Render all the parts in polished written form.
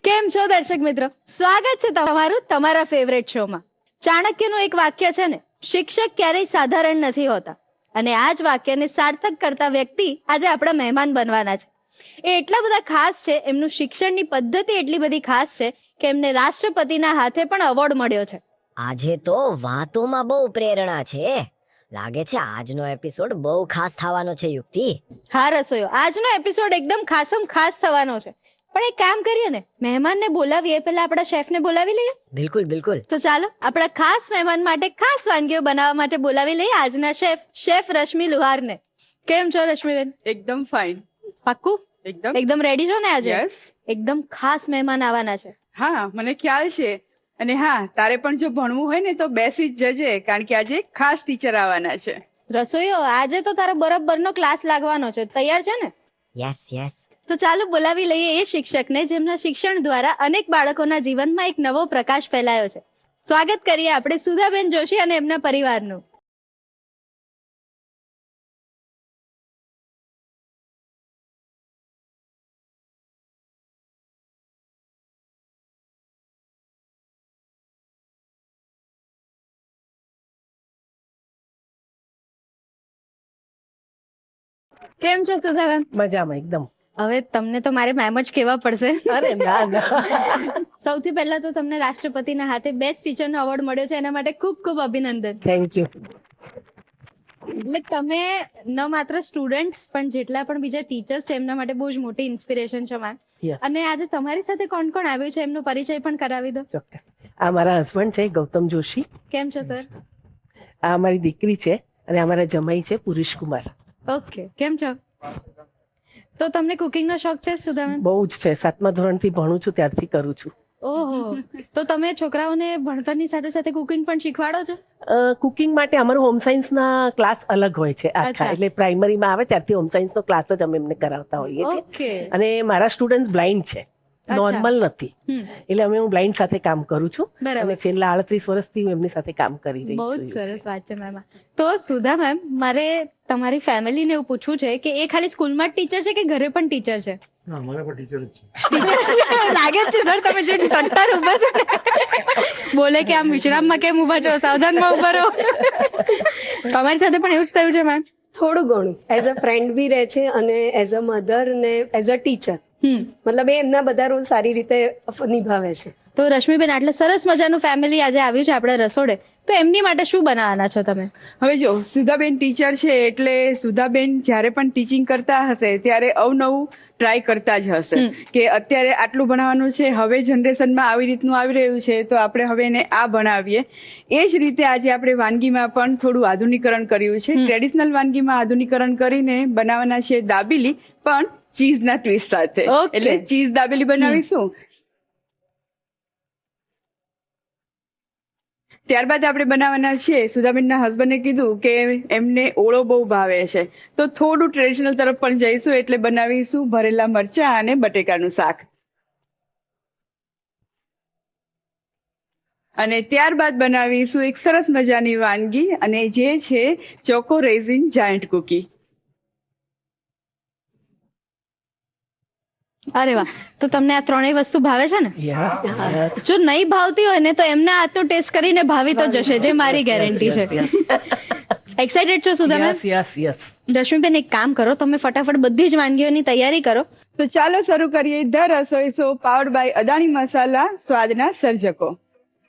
કેમ છો દર્શક મિત્રો, સ્વાગત છે તમારું તમારા ફેવરેટ શોમાં. ચાણક્યનું એક વાક્ય છે ને, શિક્ષક ક્યારેય સાધારણ નથી હોતા. અને આ જ વાક્યને સાર્થક કરતા વ્યક્તિ આજે આપણા મહેમાન બનવાના છે. એ એટલા બધા ખાસ છે, એમનું શિક્ષણની પદ્ધતિ એટલી બધી ખાસ છે કે એમને રાષ્ટ્રપતિના હાથે પણ એવોર્ડ મળ્યો છે. આજે તો વાતોમાં બહુ પ્રેરણા છે. લાગે છે આજનો એપિસોડ બહુ ખાસ થવાનો છે યુક્તિ. હા રસોઈયો, આજનો એપિસોડ એકદમ ખાસ થવાનો છે. પણ એક કામ કરીએ ને, મહેમાનને બોલાવીએ પહેલા આપણા શેફને બોલાવી લઈએ. બિલકુલ બિલકુલ. તો ચાલો આપણા ખાસ મહેમાન માટે ખાસ વાનગીઓ બનાવવા માટે બોલાવી લઈએ આજના શેફ રશ્મિ લુહારને. કેમ છો રશ્મિબેન? એકદમ ફાઇન. પાક્કું એકદમ રેડી છો ને આજે? યસ. એકદમ ખાસ મહેમાન આવવાના છે. હા, મને ખ્યાલ છે. અને હા, તારે પણ જો ભણવું હોય ને તો બેસી જ જજે, કારણ કે આજે એક ખાસ ટીચર આવવાના છે. રસોઈયો, આજે તો તારો બરોબરનો ક્લાસ લાગવાનો છે. તૈયાર છે ને? Yes yes. તો ચાલો બોલાવી લઈએ એ શિક્ષકને જેમના શિક્ષણ દ્વારા અનેક બાળકોના જીવનમાં એક નવો પ્રકાશ ફેલાયો છે. સ્વાગત કરીએ આપણે સુધાબેન જોશી અને એમના પરિવારનું. કેમ છો સુધાબેન? મજામાં એકદમ. હવે તમને તો મારે મેમ જ કહેવા પડશે. અરે ના ના. સૌથી પહેલા તો તમને રાષ્ટ્રપતિના હાથે બેસ્ટ ટીચરનો એવોર્ડ મળ્યો છે, એના માટે ખૂબ ખૂબ અભિનંદન. Thank you. એટલે તમે ન માત્ર સ્ટુડન્ટ્સ પણ જેટલા પણ બીજા ટીચર્સ છે એમના માટે બહુ જ મોટી ઇન્સ્પિરેશન છે મેમ. Yeah. અને આજે તમારી સાથે કોણ કોણ આવ્યું છે એમનો પરિચય પણ કરાવી દો. ચોક્કસ. આ મારા હસબન્ડ છે ગૌતમ જોશી. કેમ છો સર? આ અમારી દીકરી છે અને અમારા જમાઈ છે પુરુષ કુમાર. ઓકે, કેમ છો? તો તમને કુકિંગનો શોખ છે સુધાબેન? બહુ જ છે. 7મા ધોરણથી ભણું છું ત્યારથી કરું છું. ઓહો, તો તમે છોકરાઓને ભણતરની સાથે સાથે કુકિંગ પણ શીખવાડો છો? કુકિંગ માટે અમારો હોમ સાયન્સના ક્લાસ અલગ હોય છે આખા. અચ્છા. એટલે પ્રાઇમરીમાં આવે ત્યારથી હોમ સાયન્સનો ક્લાસ જ અમે એમને કરાવતા હોઈએ છીએ. ઓકે. અને મારા સ્ટુડન્ટ બ્લાઇન્ડ છે, અચ્છા. નોર્મલ નથી. એટલે અમે હું બ્લાઇન્ડ સાથે કામ કરું છું. બરાબર. અને છેલ્લા 38 વર્ષથી હું એમની સાથે કામ કરી રહી બહુ છું. જ સરસ વાત છે મેમ. તો સુધા મેમ, મારે તમારી ફેમિલીને એવું પૂછવું છે કે એ ખાલી સ્કૂલમાં જ ટીચર છે કે ઘરે પણ ટીચર છે? ના, મને પણ ટીચર જ છે. લાગે જ છે સર, તમે જે તંતર ઉભા છો ને. બોલે કે આમ વિશ્રામમાં કેમ ઉભા છો, સાવધાનમાં ઉભા રહો. તમારી સાથે પણ એવું જ થયું છે મેમ? થોડું ઘણું એઝ અ ફ્રેન્ડ બી રહે છે અને એઝ અ મધર ને એઝ અ ટીચર. મતલબ એ એમના બધા રોલ સારી રીતે નિભાવે છે. તો રશ્મિબેન, આટલે સરસ મજાનું ફેમિલી આજે આવ્યું છે આપણે રસોડે, તો એમની માટે શું બનાવવાના છો તમે? હવે જો સુધાબેન ટીચર છે એટલે સુધાબેન જ્યારે પણ ટીચિંગ કરતા હશે ત્યારે અવનવું ટ્રાય કરતા જ હશે કે અત્યારે આટલું ભણાવવાનું છે, હવે જનરેશનમાં આવી રીતનું આવી રહ્યું છે તો આપણે હવે એને આ ભણાવીએ. એ જ રીતે આજે આપણે વાનગીમાં પણ થોડું આધુનિકરણ કર્યું છે. ટ્રેડિશનલ વાનગીમાં આધુનિકરણ કરીને બનાવવાના છે દાબેલી, પણ ચીઝના ટ્વિસ્ટ સાથે. Okay. એટલે ચીઝ દાબેલી બનાવીશું. ત્યારબાદ આપણે બનાવવાના છીએ, સુધાબેનના હસબન્ડે કીધું કે એમને ઓળો બહુ ભાવે છે તો થોડું ટ્રેડિશનલ તરફ પણ જઈશું, એટલે બનાવીશું ભરેલા મરચા અને બટેકાનું શાક. અને ત્યારબાદ બનાવીશું એક સરસ મજાની વાનગી, અને જે છે ચોકો રેઝિન જાયન્ટ કુકી. અરે વાહ, તો તમને આ ત્રણેય વસ્તુ ભાવે છે ને? Yeah. જો નહીં ભાવતી હોય ને તો એમના હાથનો ટેસ્ટ કરીને ભાવી તો જશે, જે મારી ગેરંટી છે. એક્સાઇટેડ છો Sudha ma'am? Yes yes. Rashmiben, એક કામ કરો, તમે ફટાફટ બધી જ વાનગીઓની તૈયારી કરો. તો ચાલો શરૂ કરીએ the Rasoi show powered by Adani Masala, સ્વાદના સર્જકો.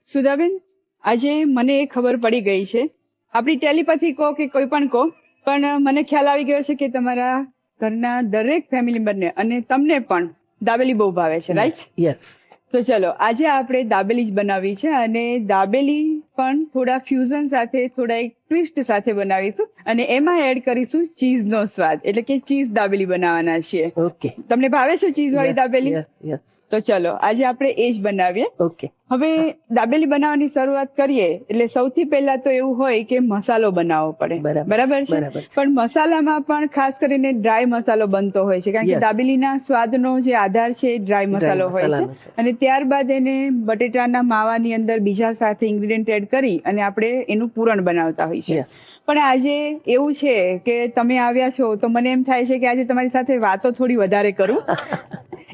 સુધાબેન, આજે મને એ ખબર પડી ગઈ છે, આપણી ટેલિપેથી કહો કે કોઈ પણ કહો, પણ મને ખ્યાલ આવી ગયો છે કે તમારા ઘરના દરેક ફેમિલી મેમ્બરને અને તમને પણ દાબેલી બહુ ભાવે છે, રાઈટ? યસ. તો ચલો આજે આપણે દાબેલી જ બનાવી છે, અને દાબેલી પણ થોડા ફ્યુઝન સાથે, થોડા એક ટ્વિસ્ટ સાથે બનાવીશું, અને એમાં એડ કરીશું ચીઝનો સ્વાદ, એટલે કે ચીઝ દાબેલી બનાવવાના છીએ. ઓકે. તમને ભાવે છે ચીઝ વાળી દાબેલી? Yes yes. તો ચલો આજે આપણે એ જ બનાવીએ. ઓકે. હવે દાબેલી બનાવવાની શરૂઆત કરીએ એટલે સૌથી પહેલા તો એવું હોય કે મસાલો બનાવવો પડે. બરાબર. બરાબર છે? બરાબર છે. પણ મસાલામાં પણ ખાસ કરીને ડ્રાય મસાલો બનતો હોય છે, કારણ કે Yes. દાબેલીના સ્વાદનો જે આધાર છે એ ડ્રાય મસાલો હોય મસાલાનો છે. છે. અને ત્યારબાદ એને બટેટાના માવાની અંદર બીજા સાથે ઇન્ગ્રીડિયન્ટ એડ કરી અને આપણે એનું પૂરણ બનાવતા હોય છે. Yes. પણ આજે એવું છે કે તમે આવ્યા છો તો મને એમ થાય છે કે આજે તમારી સાથે વાતો થોડી વધારે કરું.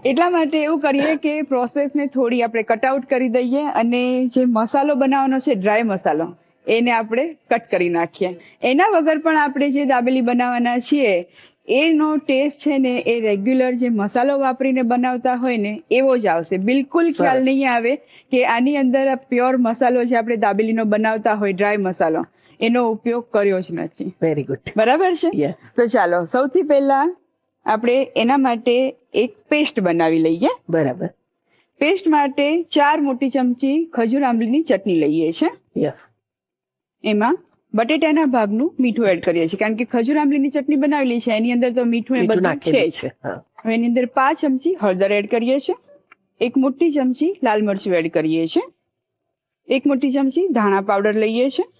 એટલા માટે એવું કરીએ કે પ્રોસેસને થોડી આપણે કટઆઉટ કરી દઈએ અને જે મસાલો બનાવવાનો છે ડ્રાય મસાલો એને આપણે કટ કરી નાખીએ. એના વગર પણ આપણે જે દાબેલી બનાવવાના છીએ એનો ટેસ્ટ છે ને એ રેગ્યુલર જે મસાલો વાપરીને બનાવતા હોય ને એવો જ આવશે. બિલકુલ ખ્યાલ નહીં આવે કે આની અંદર પ્યોર મસાલો જે આપણે દાબેલીનો બનાવતા હોય ડ્રાય મસાલો એનો ઉપયોગ કર્યો જ નથી. Very good. બરાબર છે. Yes. તો ચાલો સૌથી પહેલા આપણે એના માટે એક પેસ્ટ બનાવી લઈએ. બરાબર. પેસ્ટ માટે 4 મોટી ચમચી ખજૂર આંબલીની ચટણી લઈએ છીએ. યસ. એમાં બટેટાના ભાગનું મીઠું એડ કરીએ છીએ કારણ કે ખજૂર આંબલીની ચટણી બનાવેલી છે એની અંદર તો મીઠું એ બધું છે જ. હવે એની અંદર 5 ચમચી હળદર એડ કરીએ છીએ, 1 મોટી ચમચી લાલ મરચું એડ કરીએ છીએ, 1 મોટી ચમચી ધાણા પાવડર લઈએ છીએ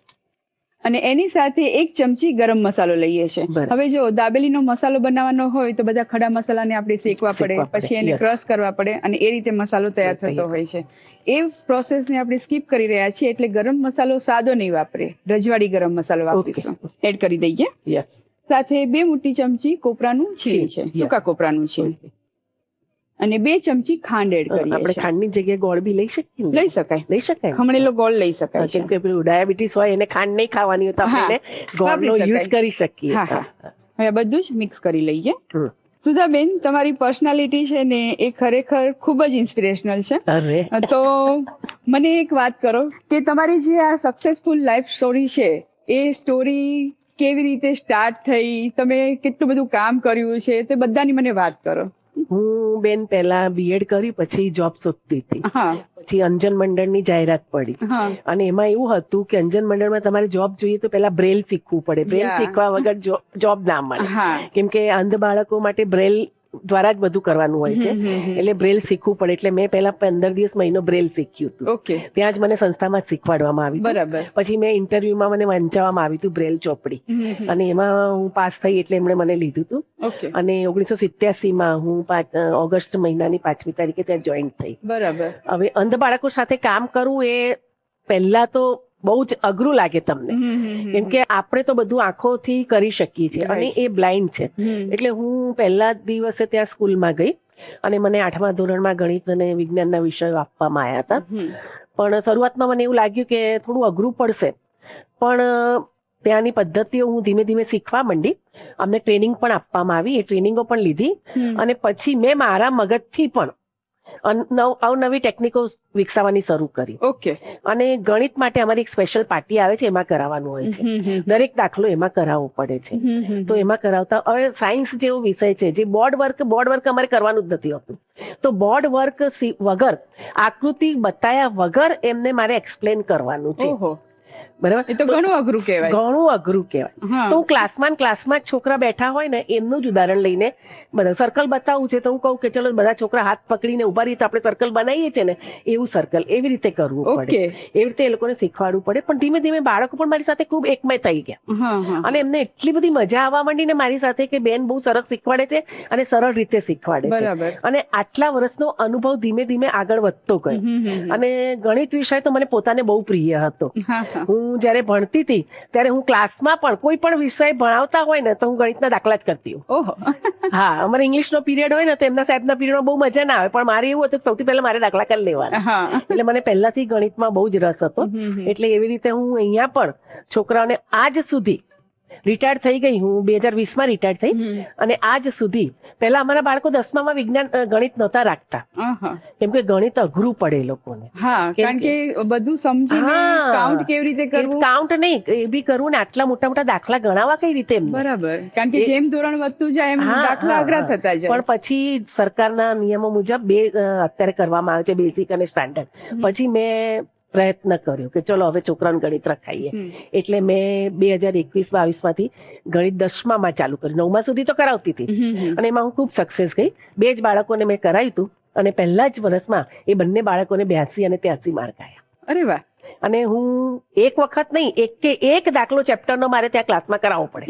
અને એની સાથે 1 ચમચી ગરમ મસાલો લઈએ છીએ. હવે જો દાબેલીનો મસાલો બનાવવાનો હોય તો બધા ખડા મસાલાને આપણે શેકવા પડે, પછી એને ક્રશ કરવા પડે અને એ રીતે મસાલો તૈયાર થતો હોય છે. એ પ્રોસેસને આપણે સ્કીપ કરી રહ્યા છીએ એટલે ગરમ મસાલો સાદો નહીં વાપરે, રજવાડી ગરમ મસાલો વાપરીશું. એડ કરી દઈએ. યસ. સાથે 2 મોટી ચમચી કોપરાનું છીણ છે, સૂકા કોપરાનું છીણ અને 2 ચમચી ખાંડ એડ કરીએ. આપણે ખાંડની જગ્યાએ ગોળ બી લઈ શકીએ. લઈ શકાય. લઈ શકાય. ખમણેલો ગોળ લઈ શકાય. કેમ કે પેલું ડાયાબિટીસ હોય એને ખાંડ નહીં ખાવાની હોય તો આપણે ગોળનો યુઝ કરી શકીએ. હા. હવે બધું જ મિક્સ કરી લઈએ. સુધાબેન, તમારી પર્સનાલિટી છે ને એ ખરેખર ખૂબ જ ઇન્સ્પિરેશનલ છે. અરે તો મને એક વાત કરો કે તમારી જે આ સક્સેસફુલ લાઈફ સ્ટોરી છે એ સ્ટોરી કેવી રીતે સ્ટાર્ટ થઈ, તમે કેટલું બધું કામ કર્યું છે તે બધાની મને વાત કરો. હું બેન પહેલા બીએડ કરી પછી જોબ શોધતી હતી. પછી અંજન મંડળની જાહેરાત પડી અને એમાં એવું હતું કે અંજન મંડળમાં તમારે જોબ જોઈએ તો પહેલા બ્રેલ શીખવું પડે. બ્રેલ શીખવા વગર જોબ ના મળે કેમ કે અંધ બાળકો માટે બ્રેલ દ્વારા જ બધું કરવાનું હોય છે એટલે બ્રેલ શીખવું પડે. એટલે મેં પહેલા 15 દિવસ મહિનો બ્રેલ શીખ્યું હતું. ત્યાં જ મને સંસ્થામાં જ શીખવાડવામાં આવ્યું. બરાબર. પછી મેં ઇન્ટરવ્યુમાં મને વંચાવવામાં આવ્યું હતું બ્રેલ ચોપડી અને એમાં હું પાસ થઈ એટલે એમણે મને લીધું હતું. અને 1987માં હું ઓગસ્ટ મહિનાની 5મી તારીખે ત્યાં જોઈન થઈ. બરાબર. હવે અંધ બાળકો સાથે કામ કરવું એ પહેલા તો બહુ જ અઘરું લાગે તમને કેમ કે આપણે તો બધું આંખોથી કરી શકીએ છીએ અને એ બ્લાઇન્ડ છે. એટલે હું પહેલા દિવસે ત્યાં સ્કૂલમાં ગઈ અને મને 8મા ધોરણમાં ગણિત અને વિજ્ઞાનના વિષયો આપવામાં આવ્યા હતા. પણ શરૂઆતમાં મને એવું લાગ્યું કે થોડું અઘરું પડશે, પણ ત્યાંની પદ્ધતિઓ હું ધીમે ધીમે શીખવા માંડી. અમને ટ્રેનિંગ પણ આપવામાં આવી, એ ટ્રેનિંગો પણ લીધી અને પછી મેં મારા મગજથી પણ અવનવી ટેકનિકો વિકસાવવાની શરૂ કરી. અને ગણિત માટે અમારી એક સ્પેશિયલ પાર્ટી આવે છે, એમાં કરાવવાનું હોય છે. દરેક દાખલો એમાં કરાવવો પડે છે. તો એમાં કરાવતા હવે સાયન્સ જેવો વિષય છે જે બોર્ડ વર્ક અમારે કરવાનું જ નથી હોતું. તો બોર્ડ વર્ક વગર, આકૃતિ બતાયા વગર એમને મારે એક્સપ્લેન કરવાનું છે. બરાબર. એ તો ઘણું અઘરું કહેવાય. ઘણું અઘરું કહેવાય. તો હું ક્લાસમાં છોકરા બેઠા હોય ને એમનું જ ઉદાહરણ લઈને બધા સર્કલ બતાવું છે તો હું કહું કે ચલો બધા છોકરા હાથ પકડીને ઉભા રીતે આપણે સર્કલ બનાવીએ છીએ ને એવું સર્કલ એવી રીતે કરવું પડે. એવી રીતે એ લોકોને શીખવાડવું પડે. પણ ધીમે ધીમે બાળકો પણ મારી સાથે ખૂબ એકમય થઈ ગયા અને એમને એટલી બધી મજા આવવા માંડી ને મારી સાથે કે બેન બહુ સરસ શીખવાડે છે અને સરળ રીતે શીખવાડે છે. અને આટલા વર્ષનો અનુભવ ધીમે ધીમે આગળ વધતો ગયો અને ગણિત વિષય તો મને પોતાને બહુ પ્રિય હતો. હું જયારે ભણતી હતી ત્યારે હું ક્લાસમાં પણ કોઈ પણ વિષય ભણાવતા હોય ને તો હું ગણિતના દાખલા જ કરતી હોઉં. હા, અમારે ઇંગ્લિશનો પીરિયડ હોય ને તો એમના સાહેબના પીરિયડમાં બહુ મજા ના આવે, પણ મારે એવું હતું કે સૌથી પહેલા મારે દાખલા કરી લેવાના. એટલે મને પહેલાથી ગણિતમાં બહુ જ રસ હતો. એટલે એવી રીતે હું અહીંયા પણ છોકરાઓને આજ સુધી રિટાયર્ડ થઈ ગઈ. હું 2020માં રિટાયર્ડ થઈ અને આજ સુધી પહેલા અમારા બાળકો 10મામાં વિજ્ઞાન ગણિત નહોતા રાખતા કેમ કે ગણિત અઘરું પડે એ લોકોને. કારણ કે બધું સમજીને કાઉન્ટ કેવી રીતે કરવું, કાઉન્ટ નહીં એ બી કરવું ને આટલા મોટા મોટા દાખલા ગણાવવા કઈ રીતે. બરાબર. કારણ કે જેમ ધોરણ વધતું જાય એમ દાખલા અઘરા થતા જાય. પણ પછી સરકારના નિયમો મુજબ 2 અત્યારે કરવામાં આવે છે, બેઝિક અને સ્ટાન્ડર્ડ. પછી મેં પ્રયત્ન કર્યો કે ચલો હવે છોકરાઓને ગણિત રખાઈએ. એટલે મેં 2021-22માંથી ગણિત 10મામાં ચાલુ કર્યું. 9મા સુધી તો કરાવતી હતી અને એમાં હું ખૂબ સક્સેસ ગઈ. 2 જ બાળકોને મેં કરાવ્યું હતું અને પહેલા જ વર્ષમાં એ બંને બાળકોને 82 અને 83 માર્ક આવ્યા. અરે વાહ. અને હું એક વખત નહીં એક દાખલો ચેપ્ટરનો મારે ત્યાં ક્લાસમાં કરાવવો પડે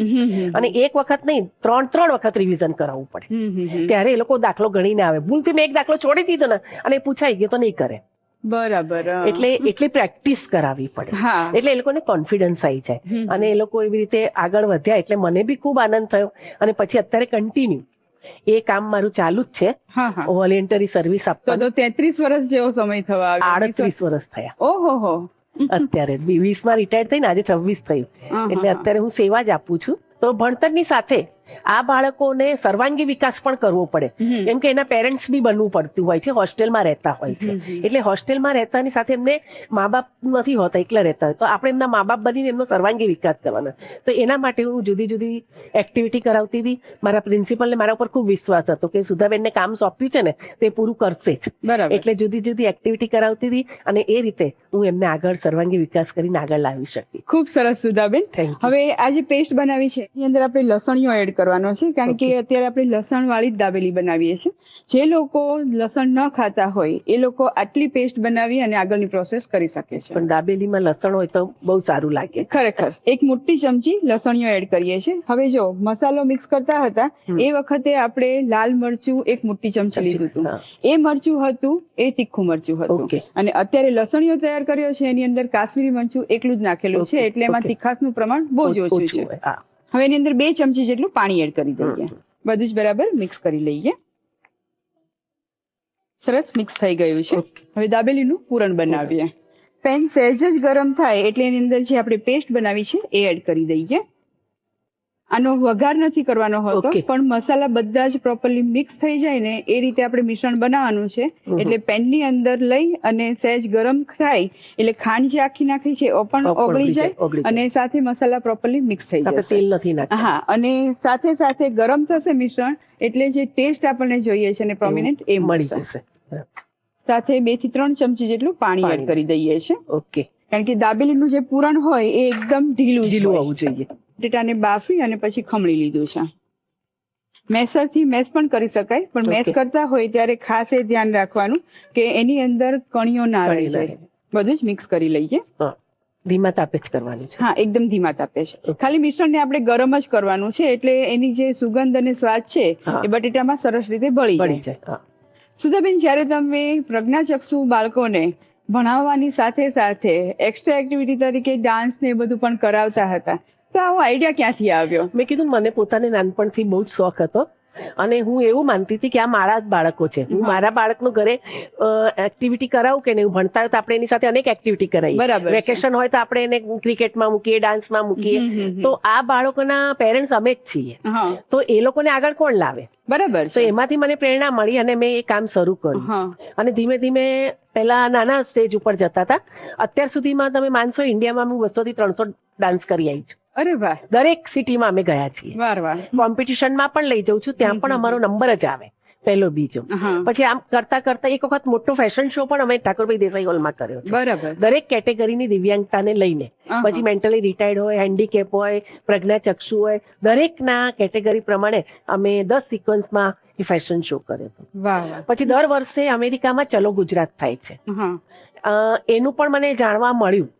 અને એક વખત નહીં 3 વખત રિવિઝન કરાવવું પડે. ત્યારે એ લોકો દાખલો ગણીને આવે. ભૂલથી મેં એક દાખલો છોડી દીધો ને અને પૂછાઈ ગયો તો નહીં કરે. બરાબર. એટલે એટલી પ્રેક્ટિસ કરાવવી પડે. એટલે એ લોકોને કોન્ફિડન્સ આવી જાય અને એ લોકો એવી રીતે આગળ વધ્યા. એટલે મને બી ખૂબ આનંદ થયો અને પછી અત્યારે કન્ટિન્યુ એ કામ મારું ચાલુ જ છે. હા હા વોલેન્ટરી સર્વિસ તો આપવાનું. 33 વર્ષ જેવો સમય થવા આવ્યો. 38 વર્ષ થયા ઓહો હો અત્યારે. 20માં રિટાયર્ડ થઈને આજે 26 થયું. એટલે અત્યારે હું સેવા જ આપું છું. તો ભણતરની સાથે આ બાળકોને સર્વાંગી વિકાસ પણ કરવો પડે, કેમ કે એના પેરેન્ટ્સ બી બનવું પડતું હોય છે, હોસ્ટેલમાં રહેતા હોય છે. એટલે હોસ્ટેલમાં રહેતાની સાથે એમને મા બાપ નથી હોતા, એકલા રહેતા હોય, તો આપણે એમના મા બાપ બનીને એમનો સર્વાંગી વિકાસ કરવાનો. તો એના માટે હું જુદી જુદી એક્ટિવિટી કરાવતી હતી. મારા પ્રિન્સિપલને મારા ઉપર ખૂબ વિશ્વાસ હતો કે સુધાબેનને કામ સોંપ્યું છે ને તે પૂરું કરશે જ. બરાબર. એટલે જુદી જુદી એક્ટિવિટી કરાવતી હતી અને એ રીતે હું એમને આગળ સર્વાંગી વિકાસ કરીને આગળ લાવી શકી. ખૂબ સરસ સુધાબેન. Thank you. હવે આ જે પેસ્ટ બનાવી છે એની અંદર આપણે લસણીઓ એડ કરવાનો છે, કારણ કે અત્યારે આપણે લસણ વાળી જ દાબેલી બનાવીએ છીએ. જે લોકો લસણ ન ખાતા હોય એ લોકો આટલી પેસ્ટ બનાવી અને આગળની પ્રોસેસ કરી શકે છે. પણ દાબેલીમાં લસણ હોય તો બહુ સારું લાગે. ખરેખર એક મોટી ચમચી લસણીઓ એડ કરીએ છીએ. હવે જો મસાલો મિક્સ કરતા હતા એ વખતે આપણે લાલ મરચું એક મોટી ચમચી લીધું હતું. હા. એ મરચું હતું એ તીખું મરચું હતું. Okay. અને અત્યારે લસણીઓ તૈયાર કર્યો છે એની અંદર કાશ્મીરી મરચું એકલું જ નાખેલું છે, Okay. એટલે એમાં Okay. તીખાસનું પ્રમાણ બહુ જ ઓછું છે. હોય. હા. હવે એની અંદર 2 ચમચી જેટલું પાણી એડ કરી દઈએ. બધું જ બરાબર મિક્સ કરી લઈએ. સરસ મિક્સ થઈ ગયું છે. હવે દાબેલીનું પૂરણ બનાવીએ. પેન સહેજ જ ગરમ થાય એટલે એની અંદર જે આપણે પેસ્ટ બનાવી છે એ એડ કરી દઈએ. આનો વઘાર નથી કરવાનો હોતો, Okay. પણ મસાલા બધા જ પ્રોપરલી મિક્સ થઈ જાય ને એ રીતે આપણે મિશ્રણ બનાવવાનું છે. એટલે પેનની અંદર લઈ અને સહેજ ગરમ થાય એટલે ખાંડ જે આખી નાખી છે એ પણ ઓગળી જાય ઓગળી જાય. અને સાથે મસાલા પ્રોપરલી મિક્સ થઈ આપણે જશે. તેલ નથી નાખતા. હા, અને સાથે સાથે ગરમ થશે મિશ્રણ એટલે જે ટેસ્ટ આપણને જોઈએ છે ને પ્રોમિનન્ટ એ મળી મળશે. જશે. સાથે 2 થી 3 ચમચી જેટલું પાણી એડ કરી દઈએ છે, ઓકે. કારણ કે દાબેલીનું જે પૂરણ હોય એ એકદમ ઢીલું ઢીલું હોય. હોવું જોઈએ. બટેટાને બાફી અને પછી ખમણી લીધું છે. મેસરથી મેસ પણ કરી શકાય, પણ મેસ Okay. કરતા હોય ત્યારે ખાસ એ ધ્યાન રાખવાનું કે એની અંદર કણીઓ ના રહી કણી ના જાય. બધું જ મિક્સ કરી લઈએ. હા. ધીમા તાપે જ કરવાનું છે. હા, એકદમ ધીમા તાપે છે. ખાલી મિશ્રણને આપણે ગરમ જ કરવાનું છે એટલે એની જે સુગંધ અને સ્વાદ છે હા. એ બટેટામાં સરસ રીતે બળી બળી જાય. જાય. હા. સુધાબેન, જ્યારે તમે પ્રજ્ઞાચક્ષુ બાળકોને ભણાવવાની સાથે સાથે એક્સ્ટ્રા એક્ટિવિટી તરીકે ડાન્સ ને એ બધું પણ કરાવતા હતા, તો આવો આઈડિયા ક્યાંથી આવ્યો? મેં કીધું મને પોતાને નાનપણથી બહુ જ શોખ હતો અને હું એવું માનતી હતી કે આ મારા જ બાળકો છે. હું મારા બાળકનું ઘરે એક્ટિવિટી કરાવું કે નહીં, ભણતા હોય તો આપણે એની સાથે અનેક એક્ટિવિટી કરાવીએ. બરાબર છે. વેકેશન હોય તો આપણે એને ક્રિકેટમાં મૂકીએ, ડાન્સમાં મૂકીએ. તો આ બાળકોના પેરેન્ટ્સ અમે જ છીએ. હા, તો એ લોકોને આગળ કોણ લાવે? બરાબર તો છે. એમાંથી મને પ્રેરણા મળી અને મેં એ કામ શરૂ કર્યું. હા, અને ધીમે ધીમે પહેલા નાના સ્ટેજ ઉપર જતા હતા. અત્યાર સુધીમાં તમે માનશો ઇન્ડિયામાં હું 200 થી 300 ડાન્સ કરી આવી છું. અરે વાહ, દરેક સિટીમાં અમે ગયા છીએ. વાહ વાહ. કોમ્પિટિશનમાં પણ લઈ જાઉં છું, ત્યાં પણ અમારો નંબર જ આવે, પહેલો બીજો. હા, પછી આમ કરતા કરતા એક વખત મોટો ફેશન શો પણ અમે ઠાકોરભાઈ દેસાઈ હોલમાં કર્યો છે. બરાબર. દરેક કેટેગરીની દિવ્યાંગતાને લઈને, પછી મેન્ટલી રિટાયર્ડ હોય, હેન્ડીકેપ હોય, પ્રજ્ઞાચક્ષુ હોય, દરેકના કેટેગરી પ્રમાણે અમે 10 સિક્વન્સમાં એ ફેશન શો કર્યો હતો. વાહ વાહ. પછી દર વર્ષે અમેરિકામાં ચલો ગુજરાત થાય છે. હા, એનું પણ મને જાણવા મળ્યું